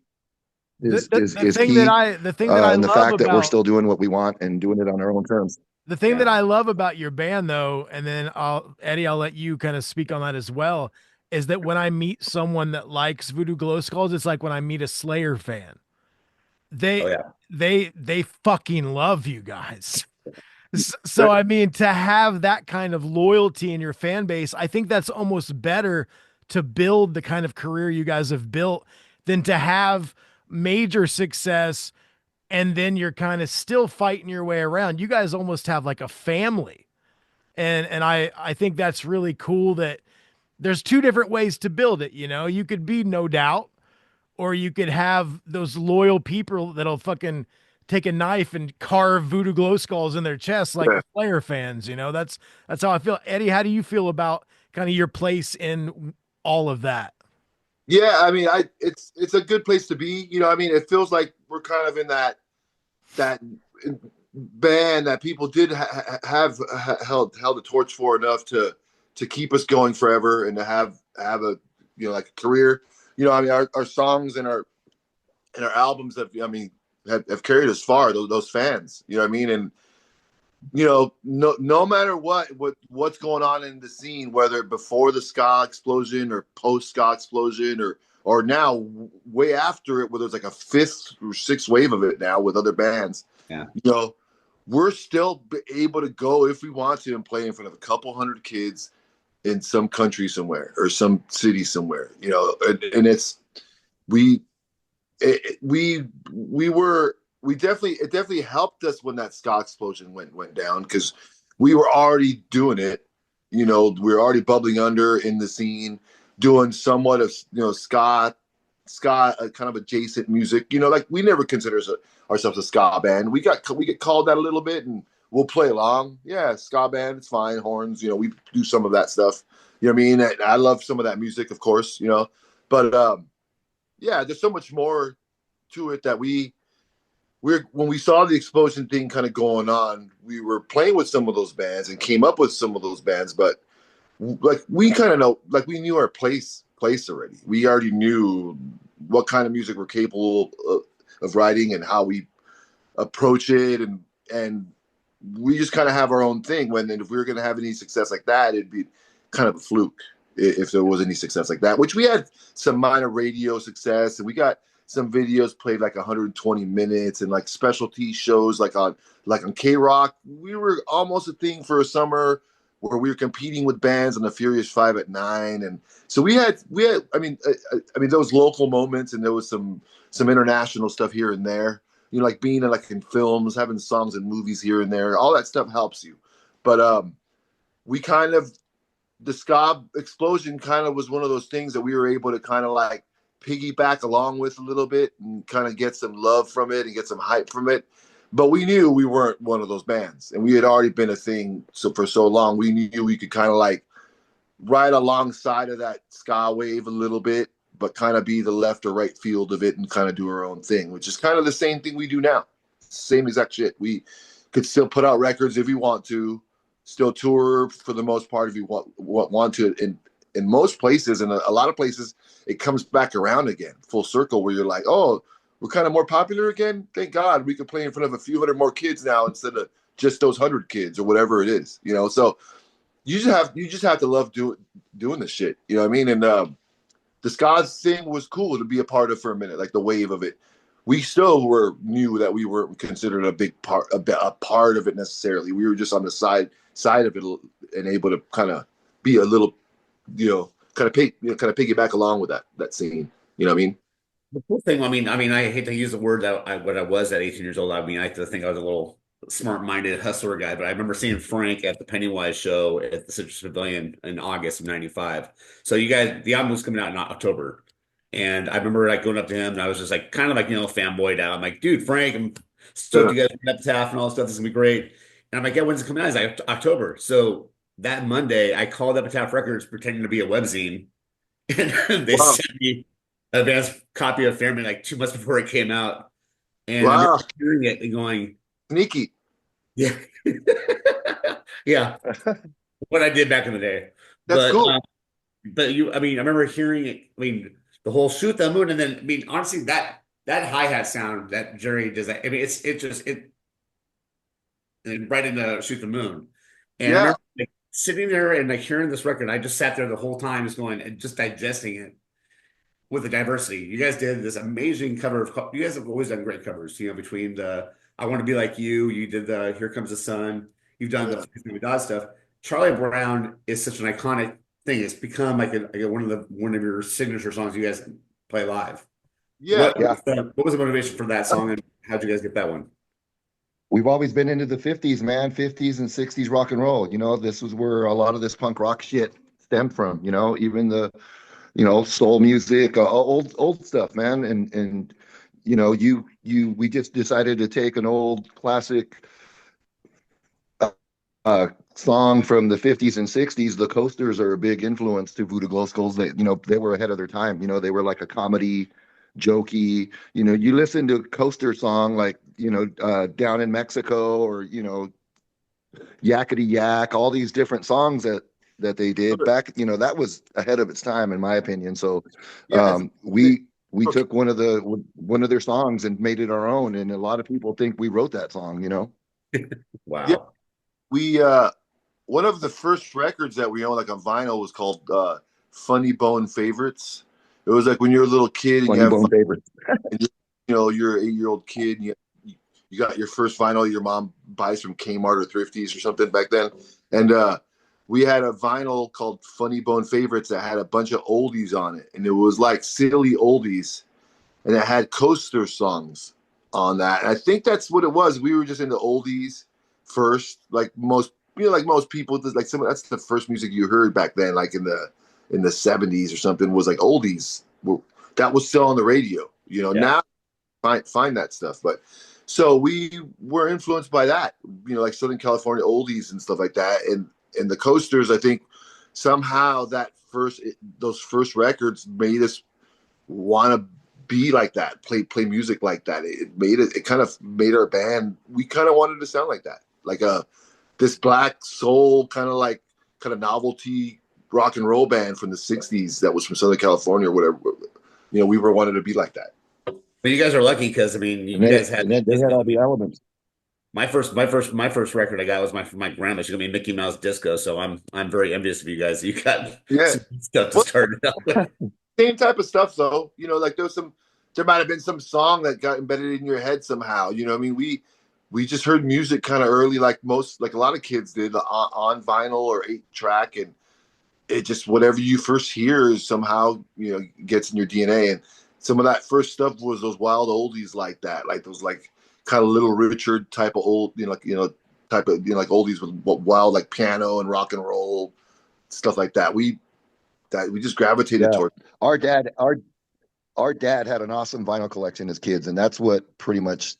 The, is the, is the is thing that key, I the thing that I and the love fact that we're about still doing what we want and doing it on our own terms. the thing that Yeah. I love about your band though, and then Eddie, I'll let you kind of speak on that as well, is that when I meet someone that likes Voodoo Glow Skulls, it's like when I meet a Slayer fan. Oh They yeah. they fucking love you guys. So But I mean, to have that kind of loyalty in your fan base, I think that's almost better to build the kind of career you guys have built than to have major success and then you're kind of still fighting your way around. You guys almost have like a family. And I think that's really cool that there's two different ways to build it, you know. You could be No Doubt, or you could have those loyal people that'll fucking take a knife and carve Voodoo Glow Skulls in their chests like yeah, the Slayer fans, you know. That's how I feel. Eddie, how do you feel about kind of your place in all of that? yeah, I mean, it's a good place to be. I mean, it feels like we're kind of in that band that people did have held the torch for enough to keep us going forever and to have a like a career. I mean, our songs and our albums have carried us far. Those fans, you know what I mean, and no matter what's going on in the scene, whether before the ska explosion or post ska explosion or now way after it, where there's like a fifth or sixth wave of it now with other bands, Yeah. we're still able to go if we want to and play in front of a couple hundred kids in some country somewhere or some city somewhere, and it's we we were we definitely it definitely helped us when that ska explosion went down because we were already doing it. We were already bubbling under in the scene, doing somewhat of ska kind of adjacent music. Like we never consider ourselves a ska band. We get called that a little bit, and we'll play along. Yeah, ska band, it's fine. Horns, we do some of that stuff. You know what I mean? I love some of that music, of course. But yeah, there's so much more to it that we're when we saw the explosion thing kind of going on, we were playing with some of those bands and came up with some of those bands, but like we kind of know, like we knew our place already. We already knew what kind of music we're capable of writing and how we approach it, and we just kind of have our own thing. And if we were going to have any success like that, it'd be kind of a fluke if there was any success like that. Which we had some minor radio success, and we got some videos played like 120 minutes, and like specialty shows like on K Rock. We were almost a thing for a summer where we were competing with bands on the Furious Five at 9, and so we had. I mean, those local moments, and there was some international stuff here and there. Like being in films, having songs in movies here and there, all that stuff helps you. But we kind of the ska explosion kind of was one of those things that we were able to kind of like piggyback along with a little bit and kind of get some love from it and get some hype from it. But we knew we weren't one of those bands, and we had already been a thing for so long. We knew we could kind of like ride alongside of that ska wave a little bit, but kind of be the left or right field of it and kind of do our own thing, which is kind of the same thing we do now. Same exact shit. We could still put out records if we want to, still tour for the most part if you want to. In most places, and a lot of places, it comes back around again, full circle, where you're like, oh, we're kind of more popular again. Thank God we can play in front of a few hundred more kids now instead of just those 100 kids or whatever it is. So you just have to love doing this shit. You know what I mean? And the ska thing was cool to be a part of for a minute, like the wave of it. We still knew that we weren't considered a big part, a part of it necessarily. We were just on the side of it and able to kind of be a little, kind of piggyback along with that scene. You know what I mean? The cool thing, I mean, I hate to use the word that what I was at 18 years old. I mean, I think I was a little smart-minded hustler guy, but I remember seeing Frank at the Pennywise show at the Citrus Pavilion in August of '95. So you guys, the album was coming out in October, and I remember like going up to him, and I was just like kind of like fanboyed out. I'm like, dude, Frank, I'm stoked Yeah. you guys are Epitaph and all this stuff. This is gonna be great. And I'm like, yeah, when's it coming out? He's like October. So that Monday, I called Epitaph Records pretending to be a webzine, and they Wow. sent me advanced copy of Firme like 2 months before it came out, and I remember Wow, hearing it and going, sneaky. "Yeah, yeah." What I did back in the day, That's but cool. I mean, I remember hearing it. I mean, the whole shoot the moon, and then I mean, honestly, that hi hat sound that Jerry does. I mean, it just right into shoot the moon, and I Yeah, remember like, sitting there and like hearing this record. I just sat there the whole time, just going and just digesting it with the diversity. You guys did this amazing cover of. You guys have always done great covers. You know, between the "I Want to Be Like You," you did the "Here Comes the Sun." You've done the yeah, "Fifty Dot" stuff. Charlie Brown is such an iconic thing. It's become like one of your signature songs you guys play live. yeah. Yeah. What was the motivation for that song, and how'd you guys get that one? We've always been into the 50s, man, 50s and 60s rock and roll. This was where a lot of this punk rock shit stemmed from, even the, soul music, old stuff, man. And, we just decided to take an old classic uh, song from the 50s and 60s. The Coasters are a big influence to Voodoo Glow Skulls. They were ahead of their time. They were like a comedy, jokey. You listen to Coaster song like, Down in Mexico or, Yakety Yak, all these different songs that they did back, that was ahead of its time, in my opinion. So Yeah, we okay. took one of their songs and made it our own. And a lot of people think we wrote that song. Yeah, Wow. we one of the first records that we owned like on vinyl was called Funny Bone Favorites. It was like when you're a little kid and you Funny have Bone Favorite. and you're an 8-year-old kid and you got your first vinyl your mom buys from Kmart or Thrifties or something back then. And we had a vinyl called Funny Bone Favorites that had a bunch of oldies on it. And it was like silly oldies. And it had Coaster songs on that. And I think that's what it was. We were just into oldies first, like most like most people, like that's the first music you heard back then, like in the 70s or something, was like oldies. That was still on the radio. Yeah. Now find that stuff. But so we were influenced by that, like Southern California oldies and stuff like that. And the Coasters, I think somehow those first records made us want to be like that, play music like that. It kind of made our band. We kind of wanted to sound like that, like this black soul kind of novelty rock and roll band from the '60s that was from Southern California or whatever. We were wanted to be like that. But you guys are lucky because I mean, And you they guys had and then they had all the elements. my first record I got was from my grandma. She got me Mickey Mouse Disco, so I'm very envious of you guys. You got Yeah, some good stuff to well, start it out with. same type of stuff though. Like there might have been some song that got embedded in your head somehow. I mean, we just heard music kind of early, like a lot of kids did on vinyl or 8-track, and it just whatever you first hear is somehow gets in your DNA. And some of that first stuff was those wild oldies like that, like those like kind of Little Richard type of old, type of like oldies with wild like piano and rock and roll stuff like that. We just gravitated Yeah. toward. Our dad, our dad had an awesome vinyl collection as kids, and that's what pretty much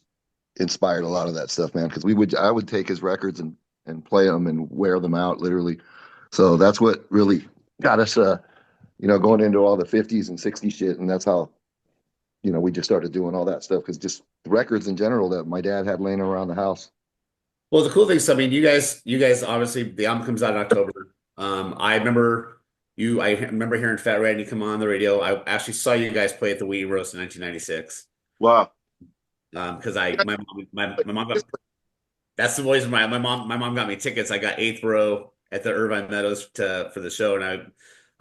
inspired a lot of that stuff, man. Because I would take his records and play them and wear them out literally. So that's what really got us, going into all the 50s and 60s shit, and that's how we just started doing all that stuff because just the records in general that my dad had laying around the house. Well, the cool thing is, I mean, you guys obviously the album comes out in October. I remember hearing Fat Randy come on the radio. I actually saw you guys play at the Wii Roast in 1996. Wow. Because my mom got that's the reason why my mom got me tickets. I got eighth row at the Irvine Meadows for the show, and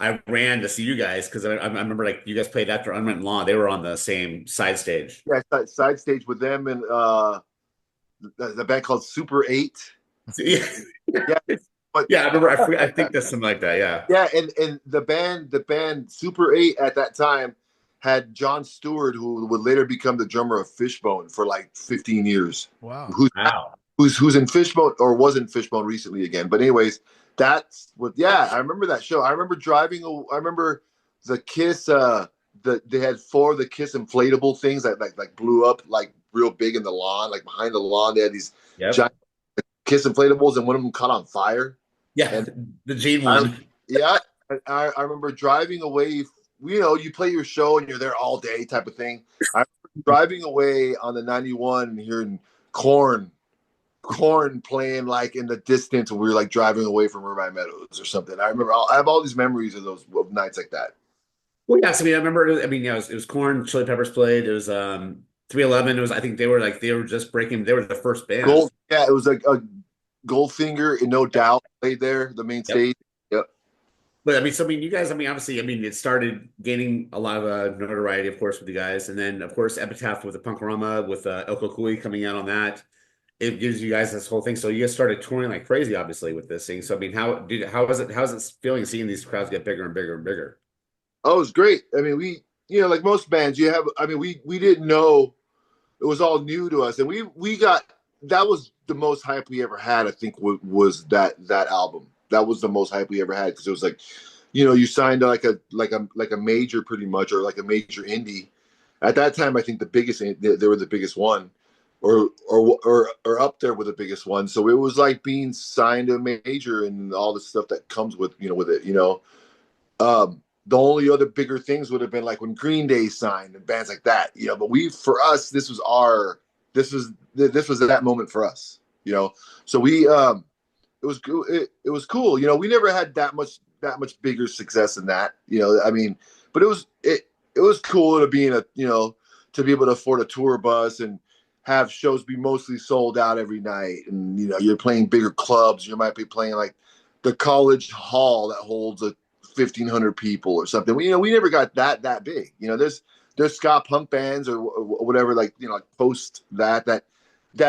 I ran to see you guys because I remember like you guys played after Unwritten Law. They were on the same side stage. Yeah, side stage with them and the band called Super 8. Yeah, Yeah, but yeah. I remember. I think that's something like that. Yeah. yeah, and the band Super 8 at that time had John Stewart, who would later become the drummer of Fishbone for like 15 years. Wow. Who's Wow. who's in Fishbone or was in Fishbone recently again. But anyways, that's what. Yeah, I remember that show. I remember I remember the Kiss. They had 4 of the Kiss inflatable things that like blew up like real big in the lawn, like behind the lawn. They had these Yep. giant Kiss inflatables, and one of them caught on fire. Yeah. And The Gene I one. yeah, I remember driving away you play your show and you're there all day type of thing. I remember driving away on the 91 and hearing corn playing like in the distance when we were like driving away from Irvine Meadows or something. I have all these memories of those of nights like that. Well, yes, I mean, I remember. I mean, yeah, it was Corn, Chili Peppers played. It was 311. It was, I think they were just breaking. They were the first band. Gold, yeah, it was like a Goldfinger and No Yep. Doubt played there, the main Yep. stage. Yep. But I mean, so I mean, you guys. I mean, obviously, I mean, it started gaining a lot of notoriety, of course, with you guys, and then of course, Epitaph with the Punkorama with Elko Cooley coming out on that. It gives you guys this whole thing. So you guys started touring like crazy, obviously, with this thing. So I mean, how is it feeling seeing these crowds get bigger and bigger and bigger? Oh, it was great. I mean, like most bands, I mean, we didn't know, it was all new to us, and we got, that was the most hype we ever had. I think was that album. That was the most hype we ever had because it was like, you signed to like a major pretty much, or like a major indie. At that time, I think they were the biggest one, or up there with the biggest one. So it was like being signed to a major and all the stuff that comes with it. The only other bigger things would have been like when Green Day signed and bands like that. But for us, this was that moment for us. So it was cool. We never had that much bigger success than that. I mean, but it was cool to be to be able to afford a tour bus and have shows be mostly sold out every night, and you're playing bigger clubs. You might be playing like the college hall that holds 1,500 people or something. We never got that big. There's ska punk bands or whatever, like like post that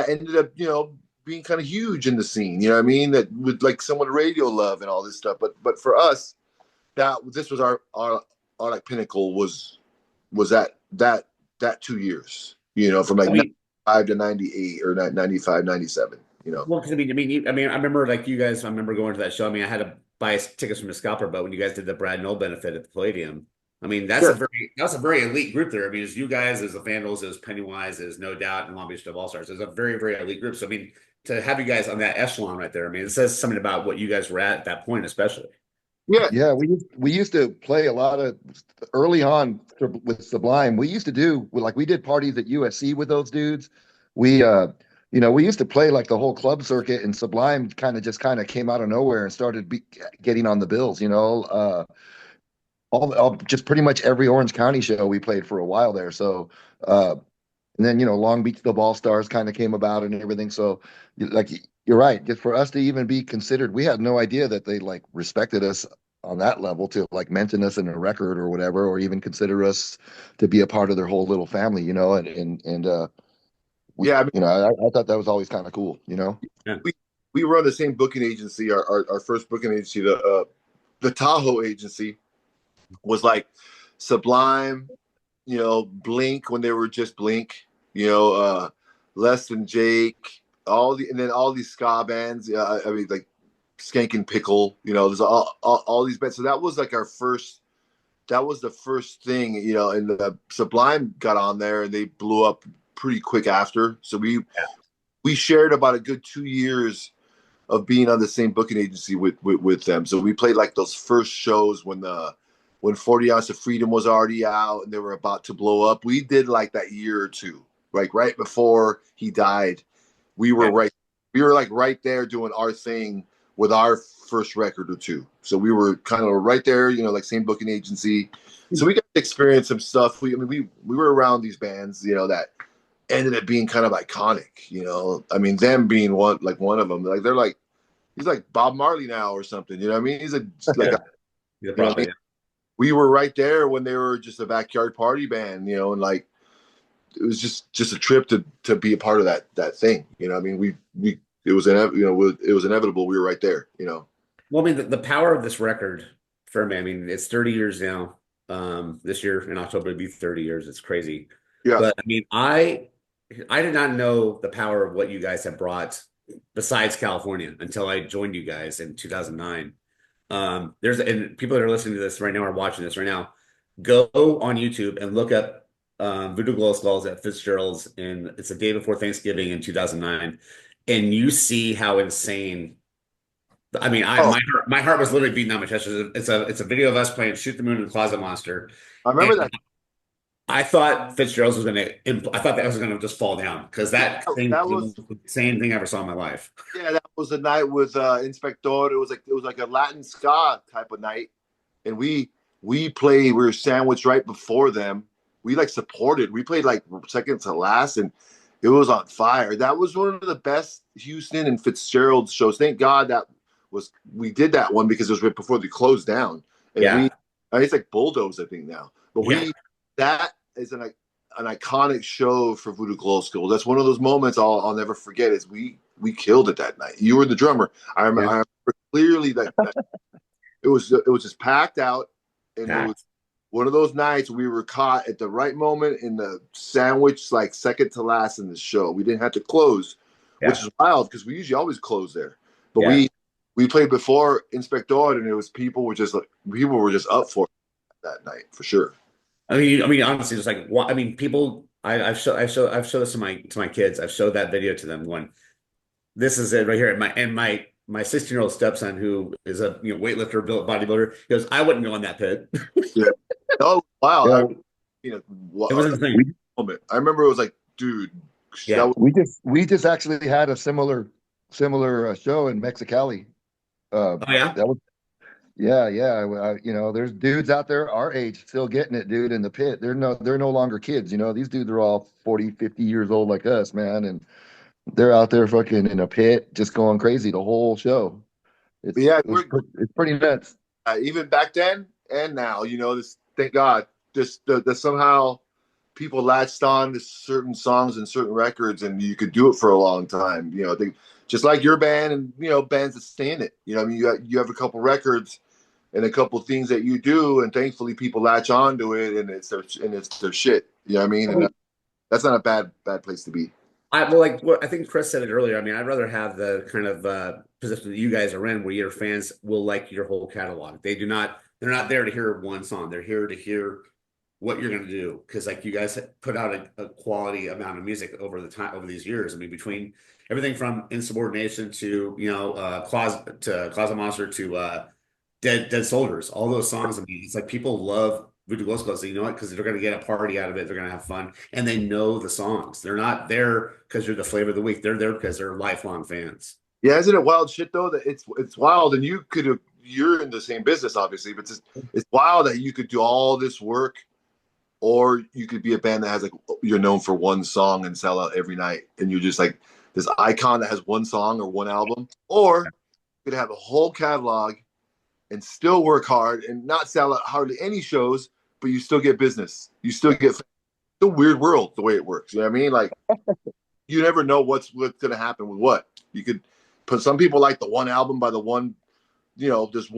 ended up being kind of huge in the scene. You know what I mean? That with like someone radio love and all this stuff. But for us, this was our like pinnacle was that 2 years. From like I mean, 95 to 98 or 95, 97. well, because I mean, I remember like you guys. I remember going to that show. I mean, I had to buy tickets from the scalper, but when you guys did the Brad Noel benefit at the Palladium, I mean, Yeah, that's a very elite group there. I mean, it's you guys, as the Vandals, as Pennywise, as No Doubt, and Long Beach Dub All Stars. It's a very, very elite group. So I mean, to have you guys on that echelon right there, I mean, it says something about what you guys were at that point, especially. yeah, Yeah, we used to play a lot of early on with Sublime. We used to do like we did parties at USC with those dudes. We we used to play like the whole club circuit, and Sublime kind of came out of nowhere and started getting on the bills. All just pretty much every Orange County show we played for a while there. So uh, and then Long Beach the Ball Stars kind of came about and everything. So like you're right, just for us to even be considered, we had no idea that they like respected us on that level to like mention us in a record or whatever, or even consider us to be a part of their whole little family, and we, yeah. I mean, I thought that was always kind of cool. Yeah. we were on the same booking agency. Our first booking agency, the Tahoe agency, was like Sublime, Blink when they were just Blink, Less Than Jake, and then all these ska bands. I mean, like Skank and Pickle. There's all these bands. So that was like our first. That was the first thing, and the Sublime got on there and they blew up pretty quick after. So we shared about a good 2 years of being on the same booking agency with them. So we played like those first shows when 40 Ounce of Freedom was already out and they were about to blow up. We did like that year or two, like right before he died. We were Yeah. right. We were like right there doing our thing with our first record or two. So we were kind of right there, like same booking agency. So we got to experience some stuff. I mean, we were around these bands, that ended up being kind of iconic. I mean, them being one of them. Like he's like Bob Marley now or something. You know what I mean? He's like Yeah. a, Yeah, you know what I mean? probably. We were right there when they were just a backyard party band, and like it was just a trip to be a part of that thing. I mean, we it was it was inevitable. We were right there. Well, I mean, the power of this record, Firme, I mean, it's 30 years now. This year in October, it'll be 30 years. It's crazy. Yeah. But I mean, I did not know the power of what you guys have brought besides California until I joined you guys in 2009. And people that are listening to this right now are watching this right now. Go on YouTube and look up Voodoo Glow Skulls at Fitzgerald's, and it's the day before Thanksgiving in 2009, and you see how insane I mean, Oh, my heart was literally beating on my chest. It's a video of us playing Shoot the Moon and Closet Monster, I and remember that. I thought Fitzgerald's was gonna. I thought that was gonna just fall down because Yeah, that thing that was the was most insane thing I ever saw in my life. yeah, that was the night with Inspector. It was like a Latin ska type of night, and we played. We were sandwiched right before them. We like supported. We played like second to last, and it was on fire. That was one of the best Houston and Fitzgerald shows. Thank God that was we did that one because it was right before they closed down, and Yeah, it's like Bulldoze I think now, but yeah, that is an iconic show for Voodoo Glow School. That's one of those moments I'll never forget. Is we killed it that night. You were the drummer. I yeah. remember clearly that it was just packed out, and it was Packed. one of those nights we were caught at the right moment in the sandwich, like second to last in the show. We didn't have to close, which Yeah, is wild because we usually always close there. But yeah. we played before Inspector, and it was people were just up for it that night for sure. I mean, honestly, just like I mean, people. I've showed this to my kids. I've showed that video to them. Going, this is it right here. My 16-year-old stepson, who is a weightlifter, built bodybuilder, he goes, I wouldn't go in that pit. Yeah. Oh wow! Yeah, It was we insane. Moment. I remember it was like, dude, that Yeah. was we just actually had a similar show in Mexicali. Oh yeah. That was yeah. There's dudes out there our age still getting it, dude, in the pit. They're no longer kids. These dudes are all 40, 50 years old like us, man, and they're out there fucking in a pit, just going crazy the whole show. but It's yeah, it's pretty nuts. even back then and now, this thank God, just that somehow people latched on to certain songs and certain records, and you could do it for a long time. Just like your band and bands that stay in it. I mean, you have a couple records and a couple things that you do, and thankfully people latch on to it, and it's their shit. You know what I mean? And that's not a bad place to be. I think Chris said it earlier. I mean, I'd rather have the kind of position that you guys are in, where your fans will like your whole catalog. They're not there to hear one song. They're here to hear what you're going to do, because like you guys put out a quality amount of music over these years. I mean, between everything from Insubordination to Closet Monster to Dead Soldiers, all those songs. I mean, it's like people love Voodoo Glow Skulls. You know what? Because they're going to get a party out of it. They're going to have fun, and they know the songs. They're not there because you're the flavor of the week. They're there because they're lifelong fans. Yeah, isn't it wild shit though that it's wild, and you're in the same business obviously, but it's wild that you could do all this work, or you could be a band that has like you're known for one song and sell out every night, and you're just like this icon that has one song or one album, or you could have a whole catalog and still work hard and not sell out hardly any shows, but you still get business. You still get it's a weird world the way it works. You know what I mean? Like you never know what's going to happen with what. You could put some people like the one album by the one. There's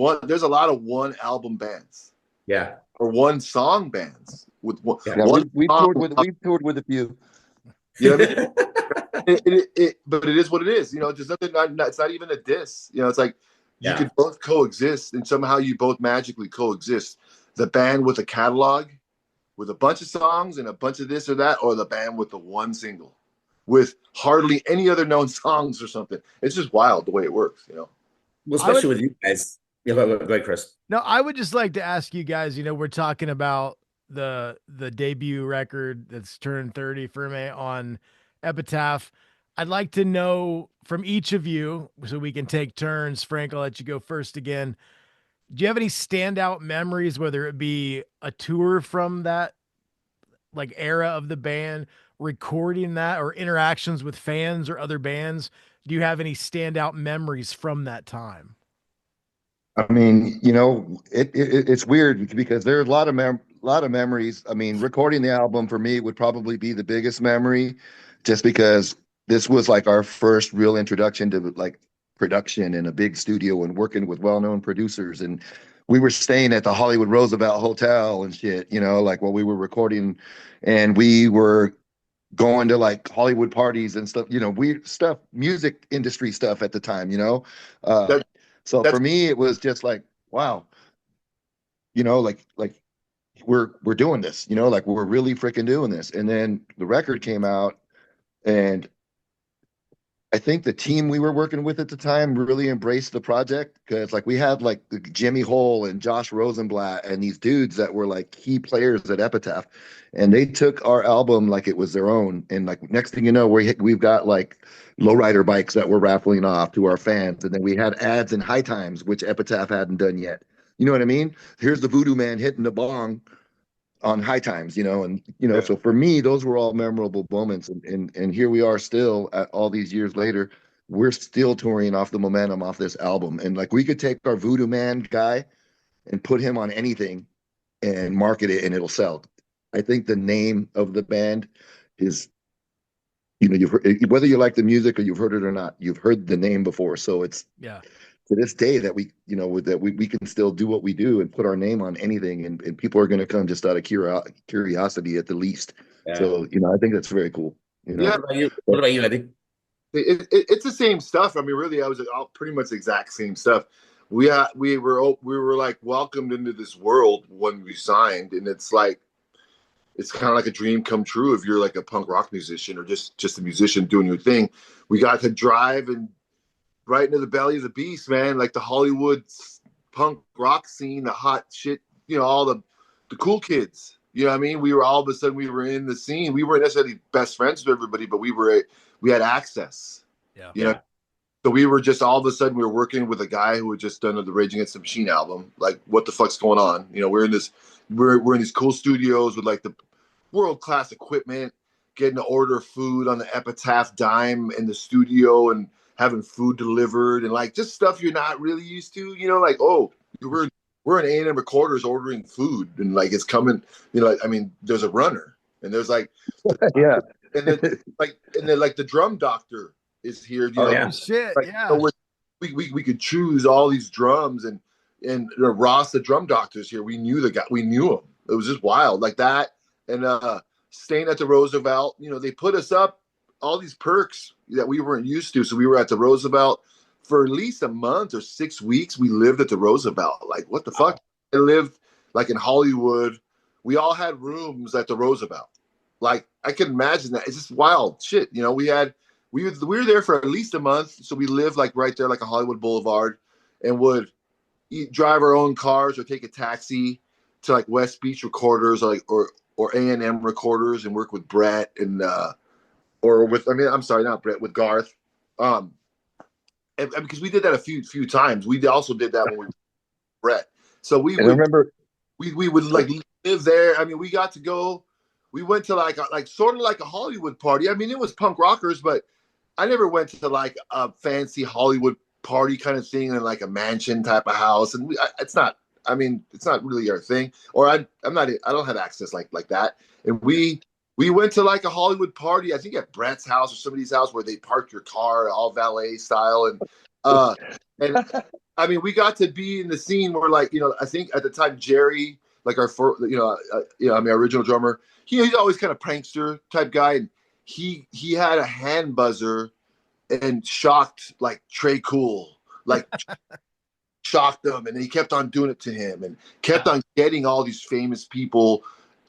a lot of one album bands Yeah, or one song bands with one, yeah. Yeah, one we've song. toured with a few. You know what I mean? But it is what it is. There's nothing. It's not even a diss. It's like you Yeah. could both coexist, and somehow you both magically coexist. The band with a catalog, with a bunch of songs and a bunch of this or that, or the band with the one single, with hardly any other known songs or something. It's just wild the way it works. Well, I would especially with you guys. Yeah, go ahead, Chris. no, I would just like to ask you guys, we're talking about the debut record that's turned 30 Firme on Epitaph. I'd like to know from each of you, so we can take turns. Frank, I'll let you go first again. Do you have any standout memories, whether it be a tour from that like era of the band, recording that, or interactions with fans or other bands? Do you have any standout memories from that time? I mean, it's weird because there's a lot of memories. I mean, recording the album for me would probably be the biggest memory, just because this was like our first real introduction to like production in a big studio and working with well-known producers. And we were staying at the Hollywood Roosevelt Hotel and shit, like while we were recording, and we were going to like Hollywood parties and stuff, weird stuff, music industry stuff at the time. Uh, That so that's for me, it was just like, wow, like we're doing this, like we're really freaking doing this. And then the record came out, and I think the team we were working with at the time really embraced the project because like we had like Jimmy Hole and Josh Rosenblatt and these dudes that were like key players at Epitaph, and they took our album like it was their own. And like next thing you know, we've got like lowrider bikes that we're raffling off to our fans, and then we had ads in High Times, which Epitaph hadn't done yet. You know what I mean? Here's the Voodoo Man hitting the bong on High Times, and Yeah. so for me, those were all memorable moments, and here we are still at all these years later. We're still touring off the momentum off this album, and like we could take our Voodoo Man guy and put him on anything and market it, and it'll sell. I think the name of the band is, you've heard, whether you like the music or you've heard it or not, you've heard the name before, so it's Yeah. to this day that we can still do what we do and put our name on anything, and people are going to come just out of curiosity at the least. Yeah. So I think that's very cool. Yeah. What about you? What about you, Eddie? It's the same stuff. I mean, really, I was all pretty much the exact same stuff. We were like welcomed into this world when we signed, and it's kind of like a dream come true if you're like a punk rock musician or just a musician doing your thing. We got to drive and right into the belly of the beast, man. Like the Hollywood punk rock scene, the hot shit, all the cool kids. You know what I mean? We were all of a sudden we were in the scene. We weren't necessarily best friends with everybody, but we had access. Yeah. You know? So we were just all of a sudden we were working with a guy who had just done the Rage Against the Machine album. Like, what the fuck's going on? We're in these cool studios with like the world class equipment, getting to order food on the Epitaph dime in the studio and having food delivered and like just stuff you're not really used to. Like, oh, we're in A&M Recorders ordering food and like it's coming. I mean, there's a runner and there's like Yeah. and then like the drum doctor is here. Oh, yeah. Shit. Like, Yeah. so we could choose all these drums and Ross, the drum doctor's here. We knew the guy. We knew him. It was just wild like that. And staying at the Roosevelt, they put us up all these perks that we weren't used to. So we were at the Roosevelt for at least a month or 6 weeks. We lived at the Roosevelt. Like, what the fuck? I lived like in Hollywood. We all had rooms at the Roosevelt. Like, I can imagine that. It's just wild shit. We were there for at least a month. So we lived like right there, like a Hollywood Boulevard, and would drive our own cars or take a taxi to like West Beach Recorders, or A&M Recorders, and work with Brett and I'm sorry, not Brett, with Garth. And because we did that a few times. We also did that when we were Brett. So we remember we would like live there. I mean, we got to go. We went to like sort of like a Hollywood party. I mean, it was punk rockers, but I never went to like a fancy Hollywood party kind of thing in like a mansion type of house. And it's not. I mean, it's not really our thing. Or I don't have access like that. And we went to like a Hollywood party, I think at Brett's house or somebody's house where they park your car all valet style. And I mean, we got to be in the scene where like, I think at the time, Jerry, like our original drummer, he's always kind of prankster type guy. And he had a hand buzzer and shocked like Trey Cool, like shocked them, and he kept on doing it to him and kept on getting all these famous people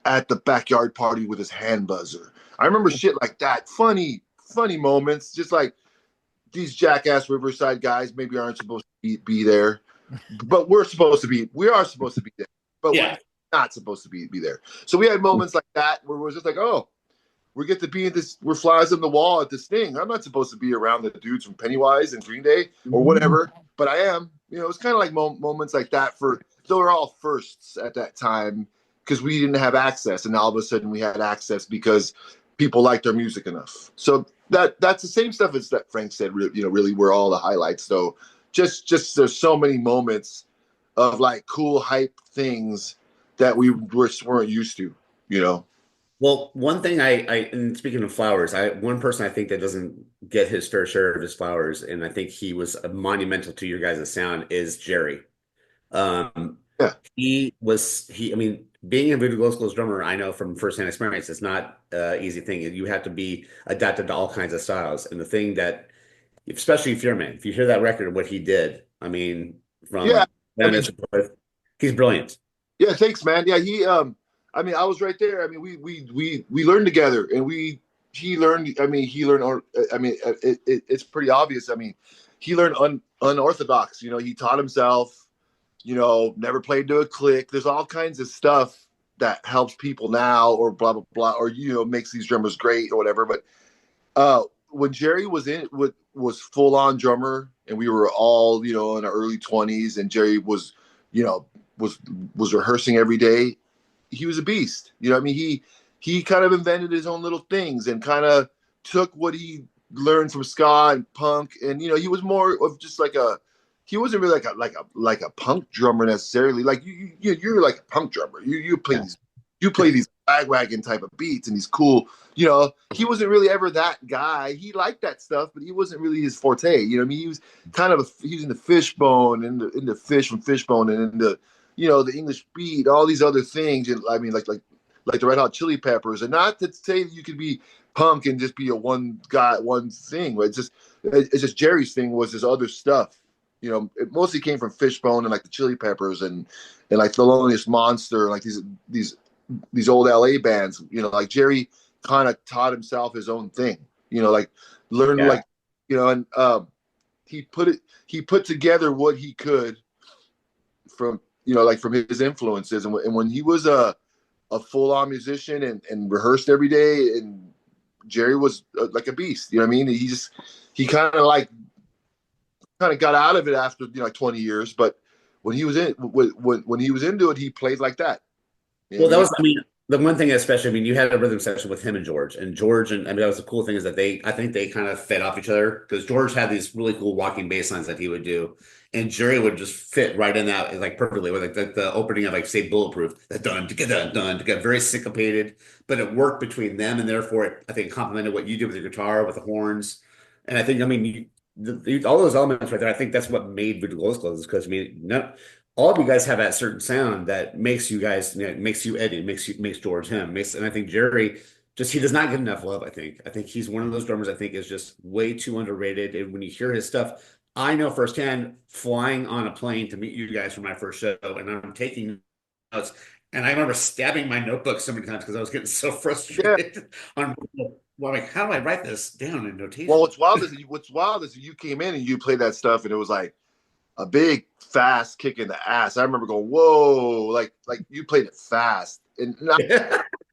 at the backyard party with his hand buzzer. I remember shit like that. Funny moments. Just like these jackass Riverside guys maybe aren't supposed to be there, but we are supposed to be there, but Yeah. we're not supposed to be there. So we had moments like that where it was just like, oh, we get to be in this, we're flies on the wall at this thing. I'm not supposed to be around the dudes from Pennywise and Green Day or whatever, but I am. It's kind of like moments like that they were all firsts at that time because we didn't have access, and all of a sudden we had access because people liked our music enough. So that's the same stuff as that Frank said. Really were all the highlights. So just there's so many moments of like cool hype things that we weren't used to. Well, one thing and speaking of flowers, one person I think that doesn't get his fair share of his flowers, and I think he was monumental to your guys' sound, is Jerry. Yeah. I mean, being a Voodoo Glow Skull's drummer, I know from firsthand experience, it's not an easy thing. You have to be adapted to all kinds of styles. And the thing that, especially Firme, if you hear that record, what he did, I mean, from Yeah. he's brilliant. Yeah, thanks, man. Yeah, he I mean, I was right there. I mean, we learned together, and we he learned. I mean, he learned. I mean, it's pretty obvious. I mean, he learned unorthodox. You know, he taught himself. You know, never played to a click. There's all kinds of stuff that helps people now, or blah blah blah, or you know, makes these drummers great or whatever. But when Jerry was full on drummer, and we were all you know in our early 20s, and Jerry was, you know, was rehearsing every day. He was a beast. You know, I mean, he kind of invented his own little things and kind of took what he learned from ska and punk, and you know, he was more of just like a. He wasn't really like a punk drummer necessarily. Like you're like a punk drummer. Yeah. You play these bagwagon type of beats and these cool. You know, he wasn't really ever that guy. He liked that stuff, but he wasn't really his forte. You know, what I mean, he was kind of he was in the Fishbone, in the Fish from Fishbone, and in the you know the English Beat, all these other things. And I mean, like the Red Hot Chili Peppers, and not to say that you could be punk and just be a one guy, one thing. But it's just Jerry's thing was his other stuff. You know, it mostly came from Fishbone and like the Chili Peppers and like Thelonious Monster, like these old LA bands. You know, like Jerry kind of taught himself his own thing. You know, like learned Yeah. like you know, and he put together what he could from you know like from his influences, and when he was a full on musician and rehearsed every day, and Jerry was like a beast. You know what I mean? He kind of got out of it after you know like 20 years, but when he was when he was into it, he played like that. You know Well, what I that mean? was, I mean, the one thing especially, I mean, you had a rhythm section with him and George, and I mean, that was the cool thing is that I think they kind of fed off each other because George had these really cool walking bass lines that he would do, and Jerry would just fit right in that like perfectly with like the opening of like say Bulletproof, that done to get done to get very syncopated, but it worked between them, and therefore it I think complemented what you did with your guitar with the horns, and I think I mean all those elements right there, I think that's what made Voodoo Glow Clothes because I mean, no, all of you guys have that certain sound that makes you guys, you know, makes you Eddie, makes George him, and I think Jerry just he does not get enough love. I think he's one of those drummers I think is just way too underrated. And when you hear his stuff, I know firsthand flying on a plane to meet you guys for my first show, and I'm taking notes. And I remember stabbing my notebook so many times because I was getting so Yeah. frustrated on well, like, how do I write this down in Well, notation? what's wild is you came in and you played that stuff, and it was like a big fast kick in the ass. I remember going, whoa, like you played it fast and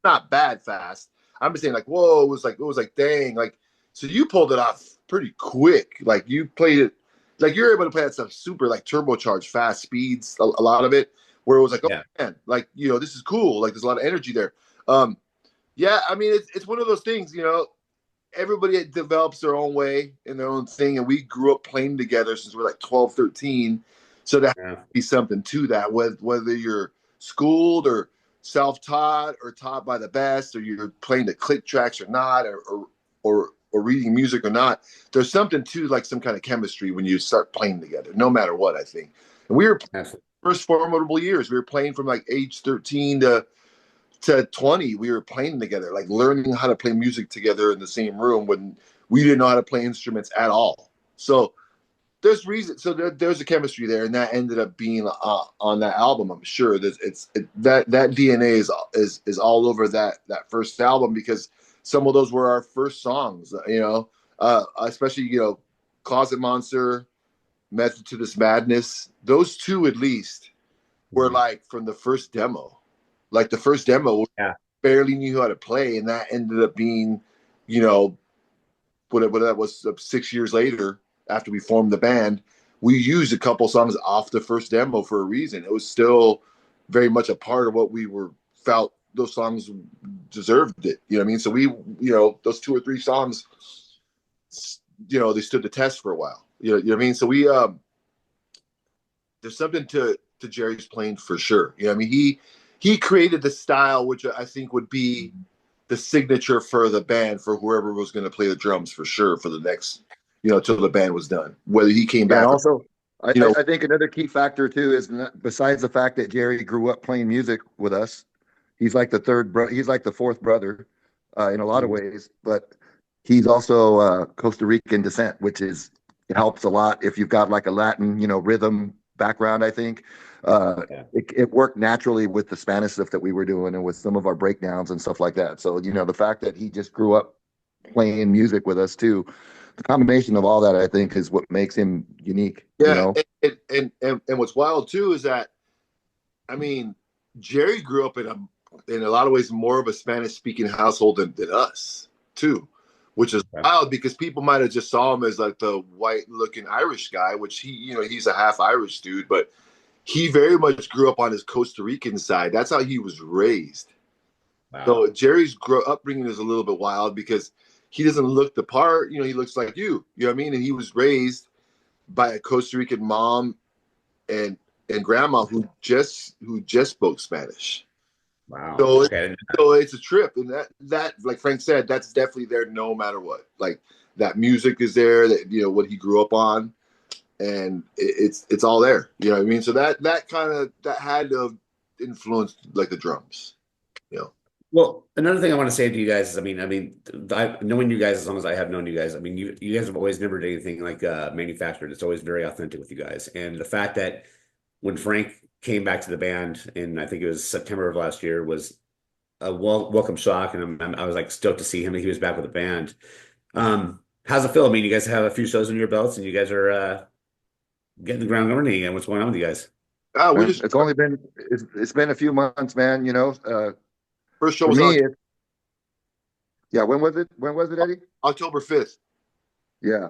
not bad fast. I'm just saying like, whoa, it was like dang, like so you pulled it off pretty quick. Like you played it like you're able to play that stuff super like turbocharged fast speeds, a lot of it, where it was like, oh Yeah. man, like you know, this is cool. Like there's a lot of energy there. Yeah, I mean it's one of those things, you know, everybody develops their own way and their own thing. And we grew up playing together since we're like 12, 13. So there has Yeah. to be something to that, whether you're schooled or self-taught or taught by the best, or you're playing the click tracks or not, or reading music or not. There's something to like some kind of chemistry when you start playing together, no matter what, I think. And we were Absolutely. first formidable years. We were playing from like age 13 to 20. We were playing together, like learning how to play music together in the same room when we didn't know how to play instruments at all. So there's reason. So there's a chemistry there, and that ended up being on that album. I'm sure that DNA is all over that first album because some of those were our first songs. You know, especially you know, Closet Monster, Method to This Madness. Those two at least were Mhm. like from the first demo. Like the first demo, Yeah. barely knew how to play, and that ended up being, you know, what that was 6 years later after we formed the band. We used a couple songs off the first demo for a reason. It was still very much a part of what we were felt those songs deserved it. You know what I mean? So we, you know, those two or three songs, you know, they stood the test for a while. You know what I mean? So we there's something to Jerry's playing for sure. You know, I mean, he created the style which I think would be the signature for the band for whoever was going to play the drums for sure for the next, you know, till the band was done. Whether he came Yeah, and back, or, also, you know, I think another key factor too is not, besides the fact that Jerry grew up playing music with us, he's like the he's like the fourth brother in a lot of Mhm. ways, but he's also Costa Rican descent, which is it helps a lot if you've got like a Latin, you know, rhythm background. I think Yeah. it worked naturally with the Spanish stuff that we were doing and with some of our breakdowns and stuff like that. So you know, the fact that he just grew up playing music with us too. The combination of all that, I think, is what makes him unique. You Yeah, know, and what's wild too is that, I mean, Jerry grew up in a lot of ways more of a Spanish speaking household than us too, which is Okay. wild because people might have just saw him as like the white looking Irish guy, which he's a half Irish dude, but he very much grew up on his Costa Rican side. That's how he was raised. Wow. So Jerry's upbringing is a little bit wild because he doesn't look the part. He looks like you know what I mean? And he was raised by a Costa Rican mom and grandma who just spoke Spanish. Wow. So Okay. so it's a trip, and that like Frank said, that's definitely there no matter what. Like that music is there, that what he grew up on, and it's all there. You know what I mean? So that had to have influenced like the drums. You know. Well, another thing I want to say to you guys is, knowing you guys as long as I have known you guys, you guys have always never done anything like manufactured. It's always very authentic with you guys, and the fact that when Frank came back to the band in I think it was September of last year was a welcome shock, and I was like stoked to see him. He was back with the band. How's it feel? I mean, you guys have a few shows under your belts, and you guys are getting the ground running again. What's going on with you guys? We man, just it's been a few months, man. first show For was me, on yeah. When was it? When was it, Eddie? October 5th. Yeah.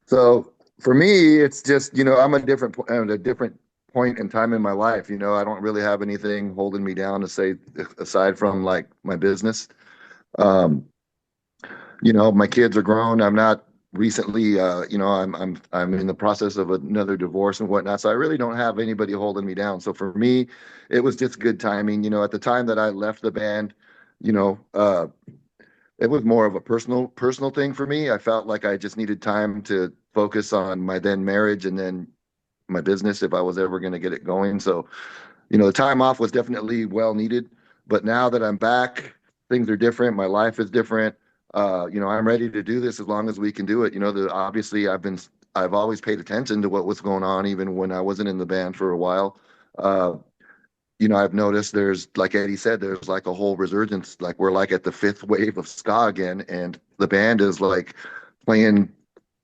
So for me, it's just I'm at a different point in time in my life. I don't really have anything holding me down to say aside from like my business. Um, my kids are grown. I'm not recently. I'm in the process of another divorce and whatnot. So I really don't have anybody holding me down. So for me, it was just good timing. At the time that I left the band, you know, uh, it was more of a personal thing for me. I felt like I just needed time to focus on my then marriage and then my business if I was ever going to get it going. So, the time off was definitely well needed. But now that I'm back, things are different. My life is different. I'm ready to do this as long as we can do it. Obviously I've always paid attention to what was going on, even when I wasn't in the band for a while. Uh, I've noticed there's, like Eddie said, there's like a whole resurgence. Like we're like at the fifth wave of ska again, and the band is like playing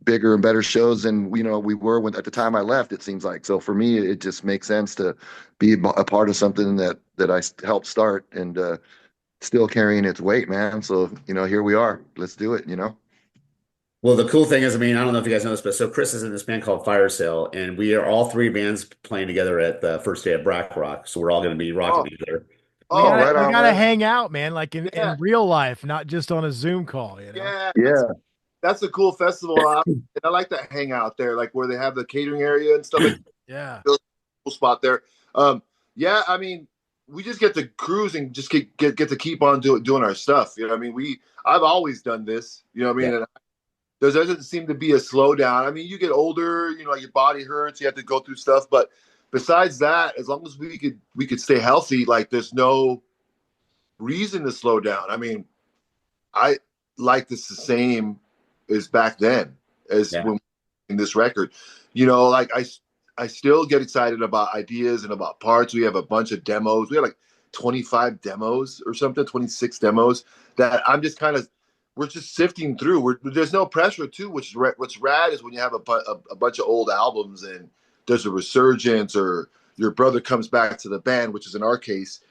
bigger and better shows than we were at the time I left. It seems like so for me, it just makes sense to be a part of something that I helped start and still carrying its weight, man. So here we are. Let's do it. Well, the cool thing is, I don't know if you guys know this, but so Chris is in this band called Fire Sale, and we are all three bands playing together at the first day at Brack Rock. So we're all going to be rocking Oh, together. We oh, gotta Right we on, gotta man. hang out, man, like yeah, in real life, not just on a Zoom call. yeah. That's Yeah, that's a cool festival. And I like that hangout there, like where they have the catering area and stuff. Like Yeah. cool spot there. Um, yeah, we just get to cruise and just get to keep on doing our stuff. I've always done this. You know what I Yeah. mean? And there doesn't seem to be a slowdown. You get older, like your body hurts, you have to go through stuff. But besides that, as long as we could stay healthy, like there's no reason to slow down. I like this the same as back then as Yeah. when in this record. Like I still get excited about ideas and about parts. We have a bunch of demos. We have like 25 demos or something, 26 demos that I'm just kind of we're just sifting through. There's no pressure too, what's rad is when you have a bunch of old albums and there's a resurgence or your brother comes back to the band, which is in our case.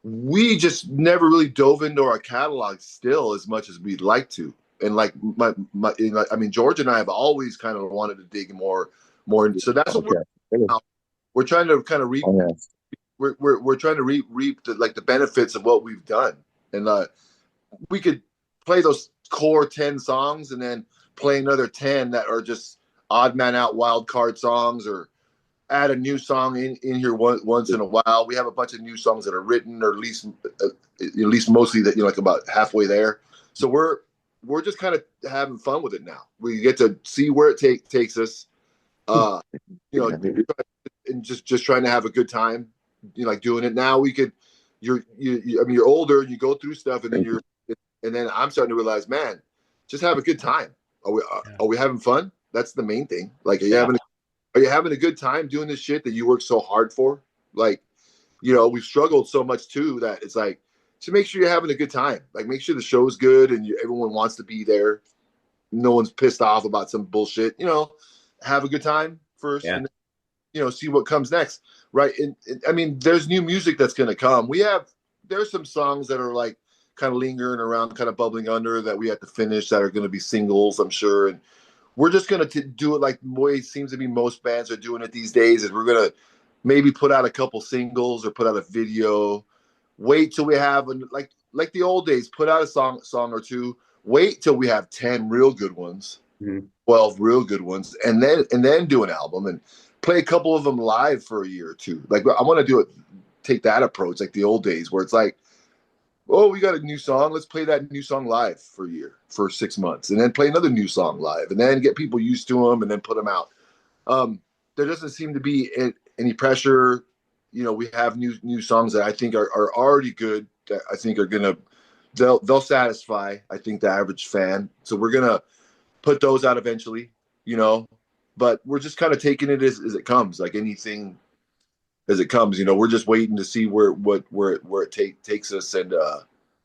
We just never really dove into our catalog still as much as we'd like to. And like George and I have always kind of wanted to dig more into. So that's what okay. we're trying to kind of reap. Oh, yeah. We're trying to reap the benefits of what we've done. And we could play those core 10 songs and then play another 10 that are just odd man out wild card songs or add a new song in here once in a while. We have a bunch of new songs that are written, or at least mostly that like about halfway there. So we're just kind of having fun with it now. We get to see where it takes us. You know, and just trying to have a good time. Like doing it now. We could. You're older and you go through stuff, and then I'm starting to realize, man, just have a good time. Are we having fun? That's the main thing. Like, Yeah. are you having a good time doing this shit that you work so hard for? Like, we've struggled so much too that it's like to make sure you're having a good time. Like, make sure the show's good and everyone wants to be there. No one's pissed off about some bullshit. Have a good time first, Yeah. and see what comes next, right? And I mean, there's new music that's going to come. There's some songs that are like kind of lingering around, kind of bubbling under that we have to finish that are going to be singles, I'm sure. And we're just going to do it like the way it seems to be most bands are doing it these days. Is we're going to maybe put out a couple singles or put out a video. Wait till we have like the old days. Put out a song or two. Wait till we have 10 real good ones, 12 real good ones, and then do an album and play a couple of them live for a year or two. Like, I want to take that approach like the old days where it's like, oh, we got a new song. Let's play that new song live for a year, for 6 months, and then play another new song live, and then get people used to them, and then put them out. There doesn't seem to be any pressure. We have new songs that I think are already good, that I think are gonna they'll satisfy, I think, the average fan. So we're gonna put those out eventually. But we're just kind of taking it as it comes, like anything as it comes. We're just waiting to see where it takes us, and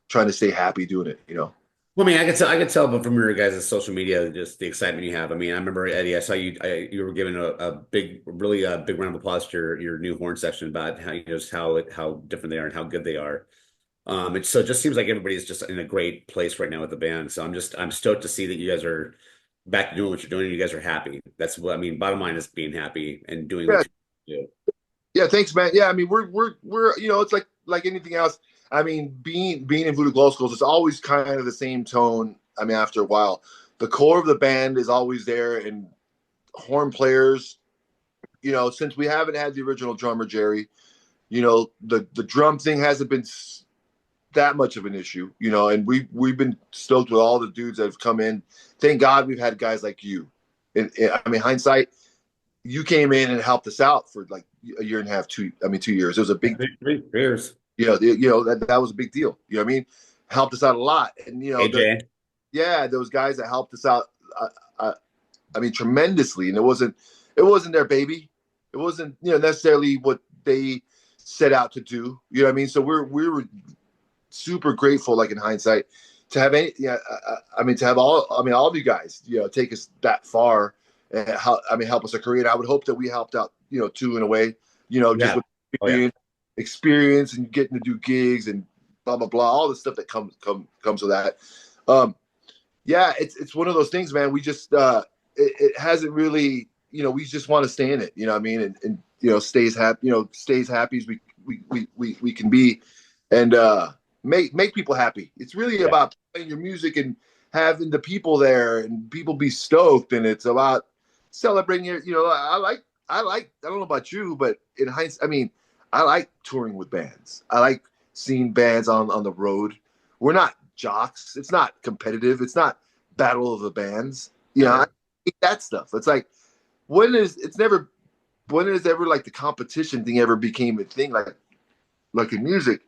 trying to stay happy doing it. Well, I mean, I could tell, but from your guys' social media, just the excitement you have. I mean, I remember Eddie, I saw you were giving a big, really a big round of applause to your new horn section about how just how different they are and how good they are. So it just seems like everybody's just in a great place right now with the band. So I'm stoked to see that you guys are back to doing what you're doing and you guys are happy. That's what I mean. Bottom line is being happy and doing Yeah, what you do. yeah. Thanks, man. Yeah, I mean, we're it's like anything else. I mean, being in Voodoo Glow Skulls, it's always kind of the same tone. I mean, after a while, the core of the band is always there, and horn players. Since we haven't had the original drummer Jerry, the drum thing hasn't been that much of an issue. And we've been stoked with all the dudes that have come in. Thank God we've had guys like you. And I mean, hindsight, you came in and helped us out for like a year and a half, 2 years. It was a big, 3 years. that was a big deal. You know what I mean? Helped us out a lot. And, AJ. those guys that helped us out, I mean, tremendously. And it wasn't their baby. It wasn't, necessarily what they set out to do. You know what I mean? So we were super grateful, like in hindsight, to have to have all of you guys, take us that far and help us a career. And I would hope that we helped out, too, in a way, just Yeah. with experience and getting to do gigs and blah blah blah, all the stuff that comes with that. It's one of those things, man. We just it hasn't really, we just want to stay in it, you know what I mean, and stays happy, stays happy as we can be, and make people happy. It's really about playing your music and having the people there and people be stoked, and it's about celebrating your, I don't know about you, but in hindsight, I mean, I like touring with bands. I like seeing bands on the road. We're not jocks. It's not competitive. It's not battle of the bands. I hate that stuff. It's like, when is ever like the competition thing ever became a thing, like in music?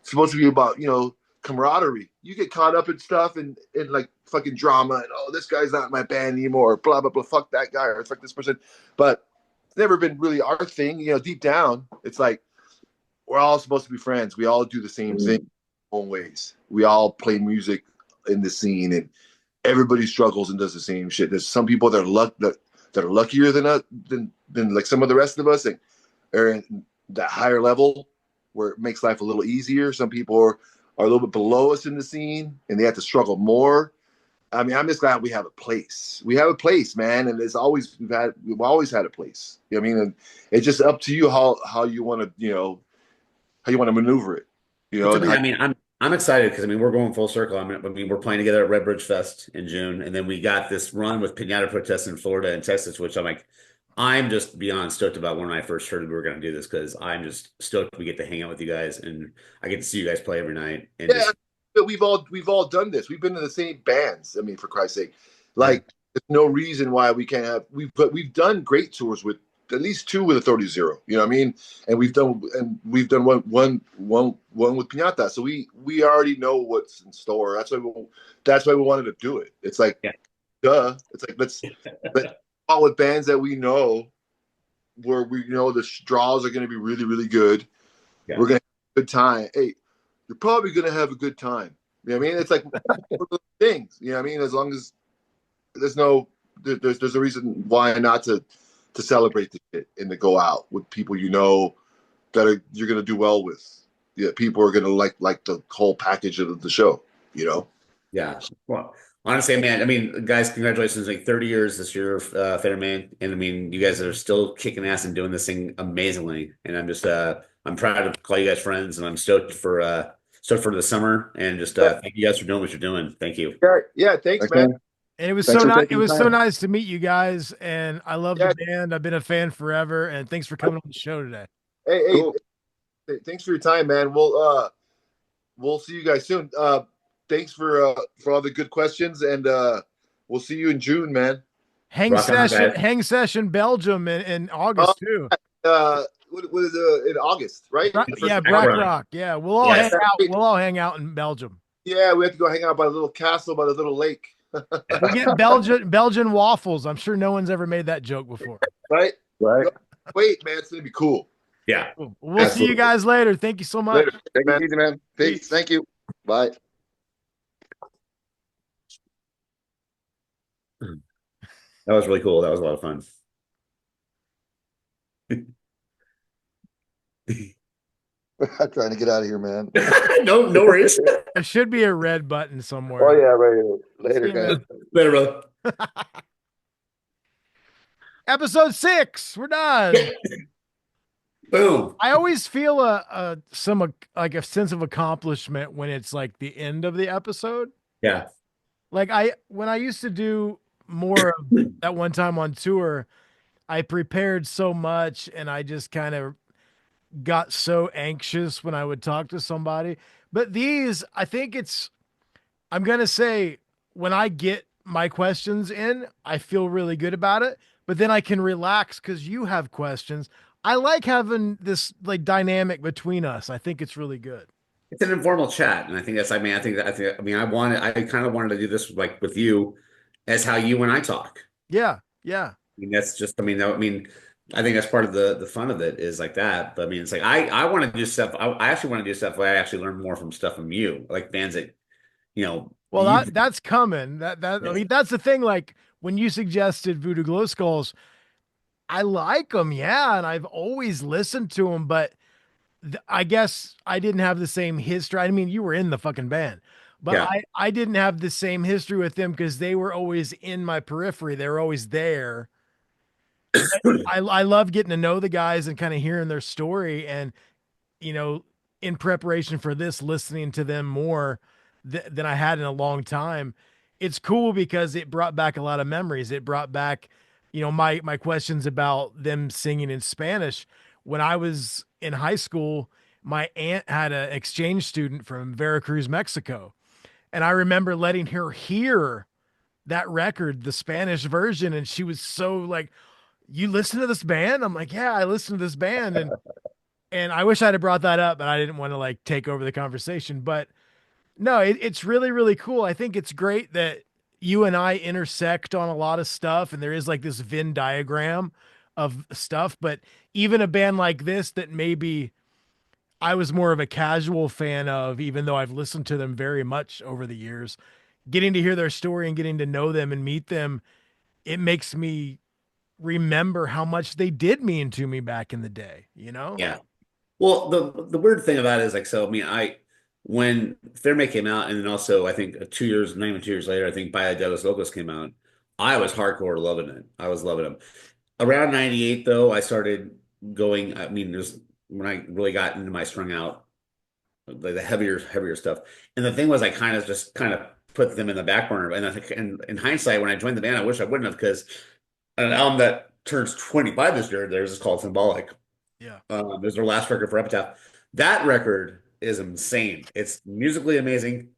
It's supposed to be about, camaraderie. You get caught up in stuff and like fucking drama, and this guy's not in my band anymore, blah blah blah, fuck that guy or fuck this person. But it's never been really our thing. Deep down, it's like we're all supposed to be friends. We all do the same thing in our own ways. We all play music in the scene, and everybody struggles and does the same shit. There's some people that are luckier than us, than like some of the rest of us, and are in that higher level where it makes life a little easier. Some people are a little bit below us in the scene, and they have to struggle more. I mean, I'm just glad we have a place. We have a place, man, and we've always had a place. You know what I mean? And it's just up to you how you want to, how you want to maneuver it. I mean, I'm excited because I mean we're going full circle. I mean we're playing together at Red Bridge Fest in June, and then we got this run with Pinata protests in Florida and Texas, which I'm just beyond stoked about when I first heard we were going to do this, because I'm just stoked we get to hang out with you guys and I get to see you guys play every night. And but we've all done this. We've been in the same bands. I mean, for Christ's sake, like there's no reason why we can't have. We've done great tours with at least 2 with Authority Zero. You know what I mean? And we've done one with Pinata. So we already know what's in store. That's why we wanted to do it. It's like, duh. It's like let's all with bands that we know, where we know the draws are going to be really really good. Yeah. We're going to have a good time. Hey, you're probably gonna have a good time. You know what I mean? It's like things. You know what I mean? As long as there's a reason why not to celebrate the shit and to go out with people that you're gonna do well with. Yeah, people are gonna like the whole package of the show. You know. Yeah. Well, honestly, man, I mean, guys, congratulations. Like 30 years this year, Firme. And I mean, you guys are still kicking ass and doing this thing amazingly. And I'm proud to call you guys friends and I'm stoked for the summer and just, Yeah. thank you guys for doing what you're doing. Thank you. Yeah. Yeah. Thanks, man. And it was Thanks so for nice. taking It the was so time. nice to meet you guys. And I love Yeah. the band. I've been a fan forever. And thanks for coming on the show today. Hey, Cool. thanks for your time, man. We'll see you guys soon. Thanks for all the good questions, and we'll see you in June, man. Rock on, guys. Hang session, Belgium in Uh, August too. What is in August, right? Yeah, Black Black Rock. Rock. Yeah, we'll all Yes. hang out. We'll all hang out in Belgium. Yeah, we have to go hang out by the little castle, by the little lake. We'll get Belgian waffles. I'm sure no one's ever made that joke before. Right? Right. Wait, man, it's gonna be cool. Yeah. We'll see you guys later. Thank you so much. Later. Take it easy, man. Peace. Thank you. Bye. That was really cool. That was a lot of fun. I'm trying to get out of here, man. No worries. There should be a red button somewhere. Oh yeah, right. Later, See you, guys. Later, brother. Episode 6. We're done. Boom. I always feel a sense of accomplishment when it's like the end of the episode. Yeah. Like when I used to do more of that one time on tour, I prepared so much and I just kind of got so anxious when I would talk to somebody. But these, I'm going to say when I get my questions in, I feel really good about it, but then I can relax because you have questions. I like having this like dynamic between us. I think it's really good. It's an informal chat, and I think I kind of wanted to do this like with you as how you and I talk. Yeah. Yeah. I mean, that's just, I think that's part of the fun of it is like that. But I mean, it's like I want to do stuff. I actually want to do stuff where I actually learn more from stuff from you, like bands that, Well, that's coming. I mean, that's the thing. Like when you suggested Voodoo Glow Skulls, I like them, yeah, and I've always listened to them, but I guess I didn't have the same history. I mean, you were in the fucking band, but Yeah. I didn't have the same history with them because they were always in my periphery. They were always there. I love getting to know the guys and kind of hearing their story, and in preparation for this, listening to them more than I had in a long time. It's cool because it brought back a lot of memories. It brought back, my questions about them singing in Spanish. When I was in high school, my aunt had an exchange student from Veracruz, Mexico. And I remember letting her hear that record, the Spanish version. And she was so like, you listen to this band? I'm like, yeah, I listen to this band. And I wish I'd have brought that up, but I didn't want to like take over the conversation. But no, it's really, really cool. I think it's great that you and I intersect on a lot of stuff, and there is like this Venn diagram of stuff. But even a band like this that maybe I was more of a casual fan of, even though I've listened to them very much over the years, getting to hear their story and getting to know them and meet them, it makes me remember how much they did mean to me back in the day, Yeah. Well, the weird thing about it is like, so, when Firme came out, and then also I think 2 years, not even 2 years later, I think Baile de los Locos came out. I was hardcore loving it. I was loving them. Around 98 though, I started going, there's when I really got into my strung out, like the heavier stuff. And the thing was, I kind of put them in the back burner. And I think, in hindsight, when I joined the band, I wish I wouldn't have, because an album that turns 25 this year, theirs is called Symbolic. Yeah. It was their last record for Epitaph. That record is insane. It's musically amazing.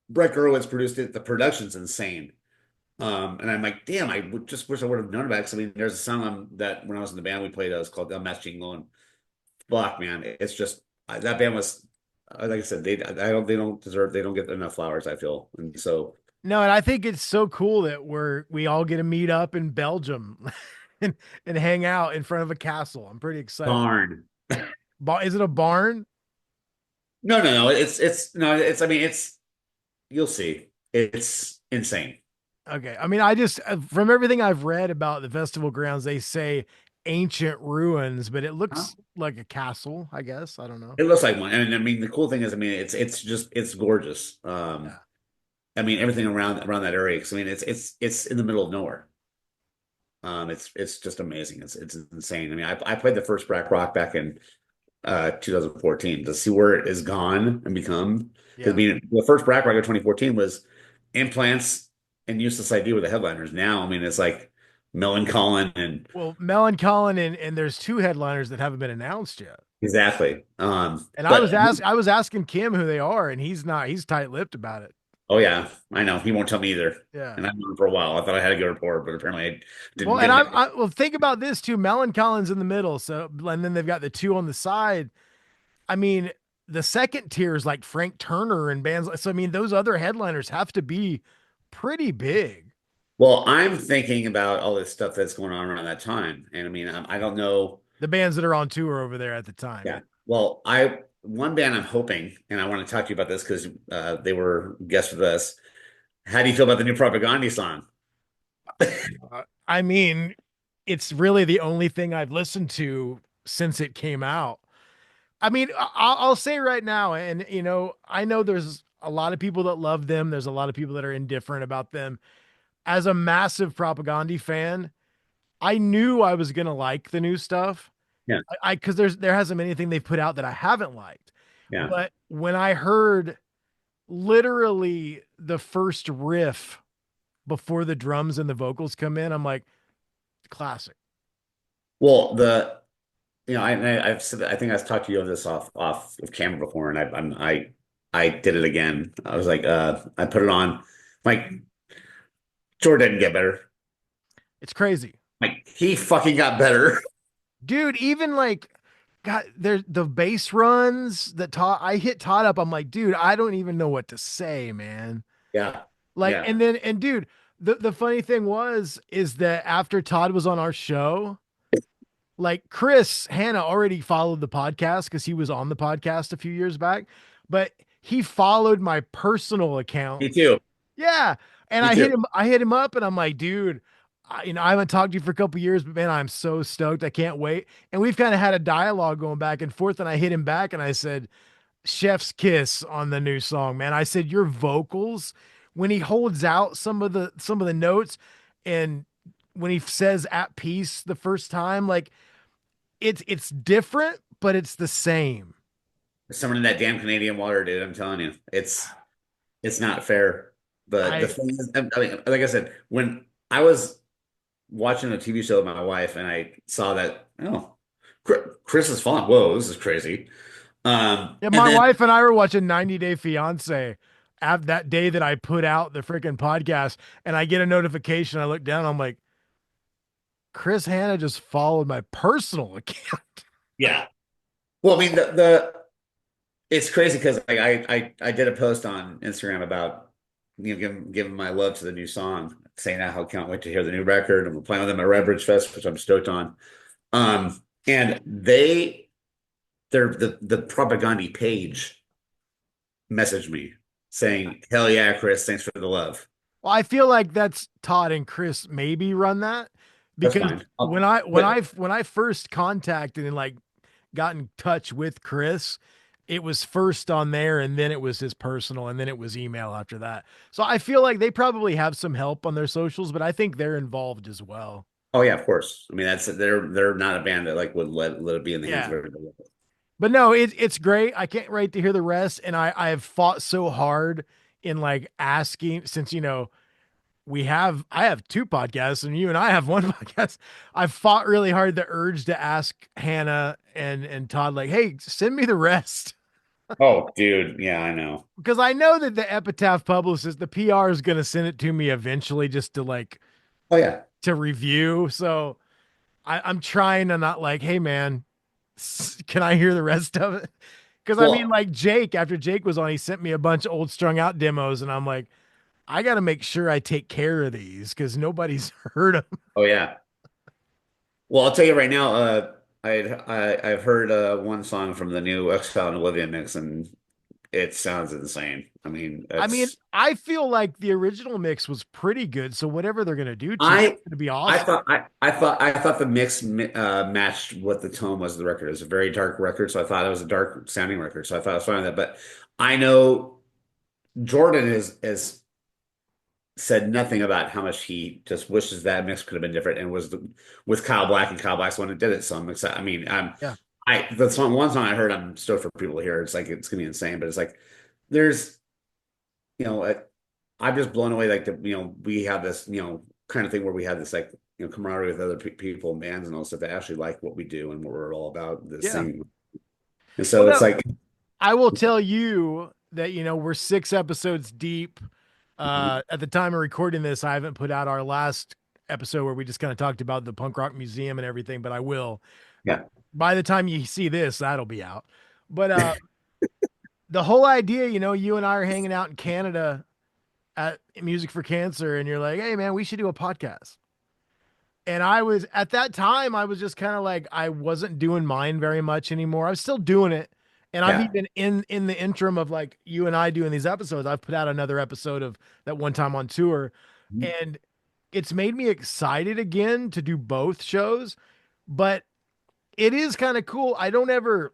Brett Gurewitz produced it. The production's insane. And I'm like, damn, just wish I would have known about it. 'Cause there's a song that when I was in the band we played, it was called Mass Jingle, and fuck, man, it's just that band was, like I said, they don't get enough flowers, I feel, and so. No, and I think it's so cool that we all get to meet up in Belgium and hang out in front of a castle. I'm pretty excited. Barn. Is it a barn? No. It's no, it's I mean it's you'll see. It's insane. Okay. I mean, I just from everything I've read about the festival grounds, they say ancient ruins, but it Huh? looks like a castle, I guess. I don't know. It looks like one. And I mean the cool thing is, I mean, it's just it's gorgeous. Yeah. I mean everything around that area. 'Cause, I mean it's in the middle of nowhere. It's just amazing. It's insane. I mean, I played the first Black Rock back in 2014 to see where it has gone and become. Because I Yeah. mean, the first Black Rock in 2014 was Implants and Useless ID were the headliners. Now, I mean, it's like Millencolin and Well, Melancholy and there's two headliners that haven't been announced yet. exactly. And But I was asking Kim who they are, and he's tight-lipped about it. oh yeah, I know he won't tell me either. Yeah. And I've known him for a while. I thought I had a good report, but apparently I Well, didn't and get it. well, think about this too. Melancholin's in the middle, so and then they've got the two on the side. I mean, the second tier is like Frank Turner and bands. So I mean, those other headliners have to be pretty big. Well, I'm thinking about all this stuff that's going on around that time, and I mean, I don't know. The bands that are on tour over there at the time. Yeah. Well, I one band I'm hoping, and I want to talk to you about this because they were guests with us. How do you feel about the new Propaganda song? I mean, it's really the only thing I've listened to since it came out. I mean, I'll say right now, and I know there's a lot of people that love them. There's a lot of people that are indifferent about them. As a massive Propaganda fan, I knew I was gonna like the new stuff. Yeah, Because there hasn't been anything they've put out that I haven't liked. yeah. But when I heard literally the first riff before the drums and the vocals come in, I'm like, classic. Well, I've said I think I've talked to you of this off of camera before, and I did it again. I was like, I put it on. Like, Jordan didn't get better. It's crazy. Like, he fucking got better. Dude, even like God, there the bass runs that Todd I hit Todd up. I'm like, dude, I don't even know what to say, man. Yeah, Like, yeah, and dude, the funny thing is that after Todd was on our show, like Chris Hanna already followed the podcast because he was on the podcast a few years back, but he followed my personal account. me too. Yeah. And Me too. I hit him up and I'm like, dude, I haven't talked to you for a couple years, but man, I'm so stoked. I can't wait. And we've kind of had a dialogue going back and forth. And I hit him back and I said, Chef's kiss on the new song, man. I said, your vocals, when he holds out some of the notes and when he says at peace the first time, like it's different, but it's the same. Someone in that damn Canadian water, dude. I'm telling you, it's not fair. But the I thing is, I mean, like I said, when I was watching a TV show with my wife and I saw that, oh, Chris is fun. Whoa, this is crazy. Yeah, And my then wife and I were watching 90 Day Fiance that day that I put out the freaking podcast, and I get a notification. I look down, I'm like, Chris Hanna just followed my personal account. yeah, well, I mean the it's crazy because like I did a post on Instagram about giving my love to the new song, saying how I can't wait to hear the new record, and we're playing with them at Red Bridge Fest, which I'm stoked on. And the Propaganda page messaged me saying, "Hell yeah, Chris, thanks for the love." Well, I feel like that's Todd and Chris maybe run that That's because fine. when I first contacted and like got in touch with Chris, it was first on there and then it was his personal and then it was email after that. So I feel like they probably have some help on their socials, but I think they're involved as well. Oh yeah, of course. I mean, they're not a band that like would let it be in the hands of Yeah. everybody. But no, it's great. I can't wait to hear the rest. And I have fought so hard in like asking since I have two podcasts and you and I have one podcast. I've fought really hard the urge to ask Hannah and Todd, like, hey, send me the rest. Oh, dude, yeah, I know. Because I know that the Epitaph publicist, the PR is gonna send it to me eventually just to like Oh yeah. to review. So I'm trying to not like, hey man, can I hear the rest of it? Because I mean, Well, like Jake, after Jake was on, he sent me a bunch of old strung out demos, and I'm like, I got to make sure I take care of these because nobody's heard them. oh yeah. Well, I'll tell you right now. I've heard one song from the new Exile and Olivia mix, and it sounds insane. I mean, I mean, it's I feel like the original mix was pretty good. So whatever they're gonna do to it, I it's gonna be awesome. I thought the mix matched what the tone was of the record. It was a very dark record, so I thought it was a dark sounding record. So I thought I was fine with that. But I know Jordan is said nothing about how much he just wishes that mix could have been different and was with Kyle Black, and Kyle Black's the one that did it. So I'm excited. I mean, Yeah. the song one song I heard, I'm stoked for people to hear. It's like it's gonna be insane, but it's like there's you know I'm just blown away. Like we have this kind of thing where we have this like camaraderie with other people, bands, and all stuff that actually like what we do and what we're all about. This Yeah. thing, and Well, so it's no, like. I will tell you that, we're 6 episodes deep. Mhm. At the time of recording this, I haven't put out our last episode where we just kind of talked about the punk rock museum and everything, but I will. Yeah, By the time you see this, that'll be out. But the whole idea, you and I are hanging out in Canada at Music for Cancer, and you're like, hey man, we should do a podcast. And I was at that time, I was just kind of like, I wasn't doing mine very much anymore. I was still doing it. And I've yeah. even in the interim of like you and I doing these episodes, I've put out another episode of that one time on tour. Mhm. And it's made me excited again to do both shows. But it is kind of cool. I don't know.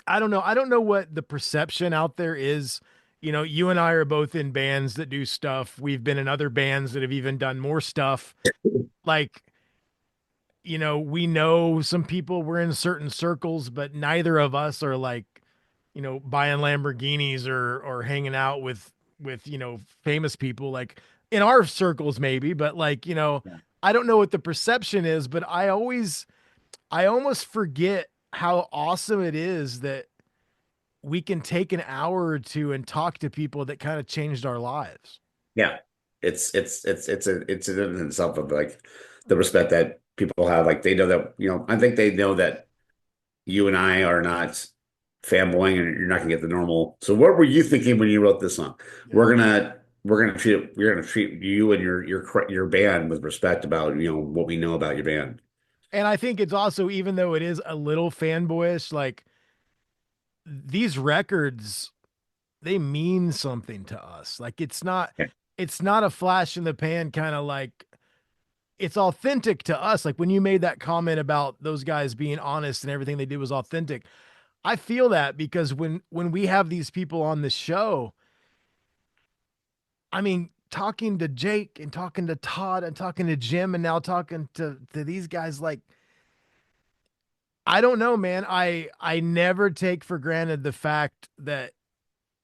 I don't know what the perception out there is. You and I are both in bands that do stuff. We've been in other bands that have even done more stuff. Like, we know some people, we're in certain circles, but neither of us are like, buying Lamborghinis or hanging out with, famous people like in our circles maybe, but like, Yeah, I don't know what the perception is, but I almost forget how awesome it is that we can take an hour or two and talk to people that kind of changed our lives. yeah. It's in itself of like the respect that people have. Like they know that I think they know that you and I are not fanboying, and you're not gonna get the normal. So what were you thinking when you wrote this song? Yeah. We're gonna treat you and your band with respect about what we know about your band. And I think it's also, even though it is a little fanboyish, like these records, they mean something to us. Like Yeah, it's not a flash in the pan kind of like, it's authentic to us. Like when you made that comment about those guys being honest and everything they did was authentic. I feel that because when we have these people on the show, I mean, talking to Jake and talking to Todd and talking to Jim and now talking to these guys, like I don't know, man. I never take for granted the fact that,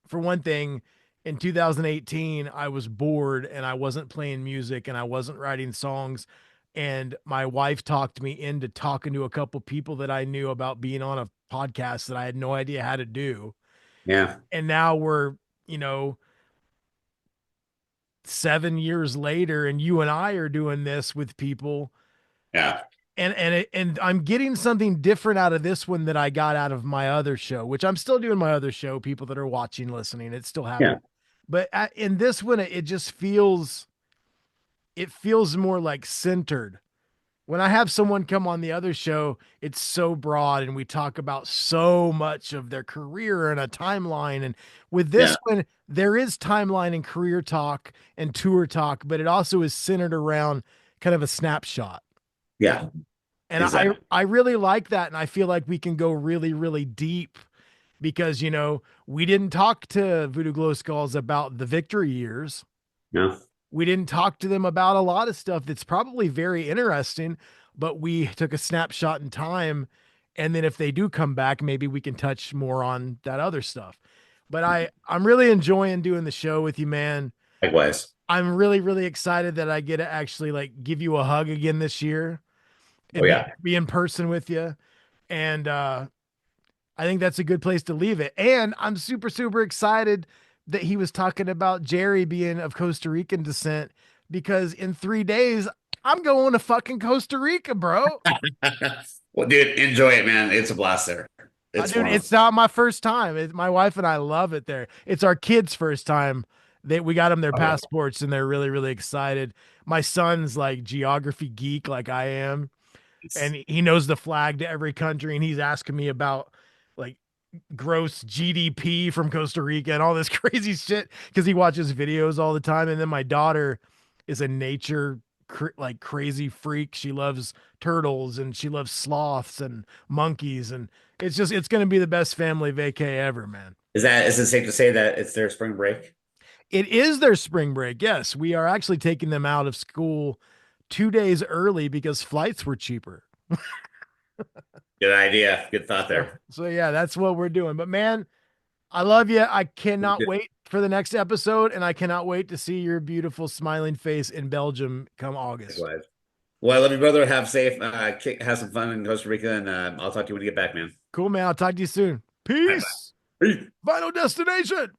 for one thing, in 2018, I was bored and I wasn't playing music and I wasn't writing songs. And my wife talked me into talking to a couple people that I knew about being on a podcast that I had no idea how to do. yeah, And now we're, you know, 7 years later, and you and I are doing this with people. yeah, And I'm getting something different out of this one that I got out of my other show, which I'm still doing my other show. People that are watching, listening, it's still yeah, happening. But in this one, it just feels, it feels more like centered. When I have someone come on the other show, it's so broad and we talk about so much of their career and a timeline. And with yeah, this one, there is timeline and career talk and tour talk, but it also is centered around kind of a snapshot. yeah. And Exactly. I really like that. And I feel like we can go really, really deep because, we didn't talk to Voodoo Glow Skulls about the victory years. No. We didn't talk to them about a lot of stuff that's probably very interesting, but we took a snapshot in time. And then if they do come back, maybe we can touch more on that other stuff. But I'm really enjoying doing the show with you, man. Likewise. I'm really, really excited that I get to actually like give you a hug again this year Oh and yeah. be in person with you. And I think that's a good place to leave it. And I'm super, super excited that he was talking about Jerry being of Costa Rican descent because in 3 days, I'm going to fucking Costa Rica, bro. Well, dude, enjoy it, man. It's a blast there. It's Dude, fun. it's not my first time. My wife and I love it there. It's our kids' first time. We got them their Oh, passports and they're really, really excited. My son's like geography geek, like I am, it's- and he knows the flag to every country. And he's asking me about like gross GDP from Costa Rica and all this crazy shit because he watches videos all the time. And then my daughter is a nature like crazy freak. She loves turtles and she loves sloths and monkeys, and it's going to be the best family vacay ever, man. Is it safe to say that it's their spring break? It is their spring break. Yes, we are actually taking them out of school 2 days early because flights were cheaper. Good idea. Good thought So, there. so yeah, that's what we're doing. But man, I love you. I cannot wait for the next episode, and I cannot wait to see your beautiful smiling face in Belgium come August. Likewise. Well, I love you, brother. Have safe, have some fun in Costa Rica, and I'll talk to you when you get back, man. Cool, man. I'll talk to you soon. Bye bye. Peace. Peace. Final destination.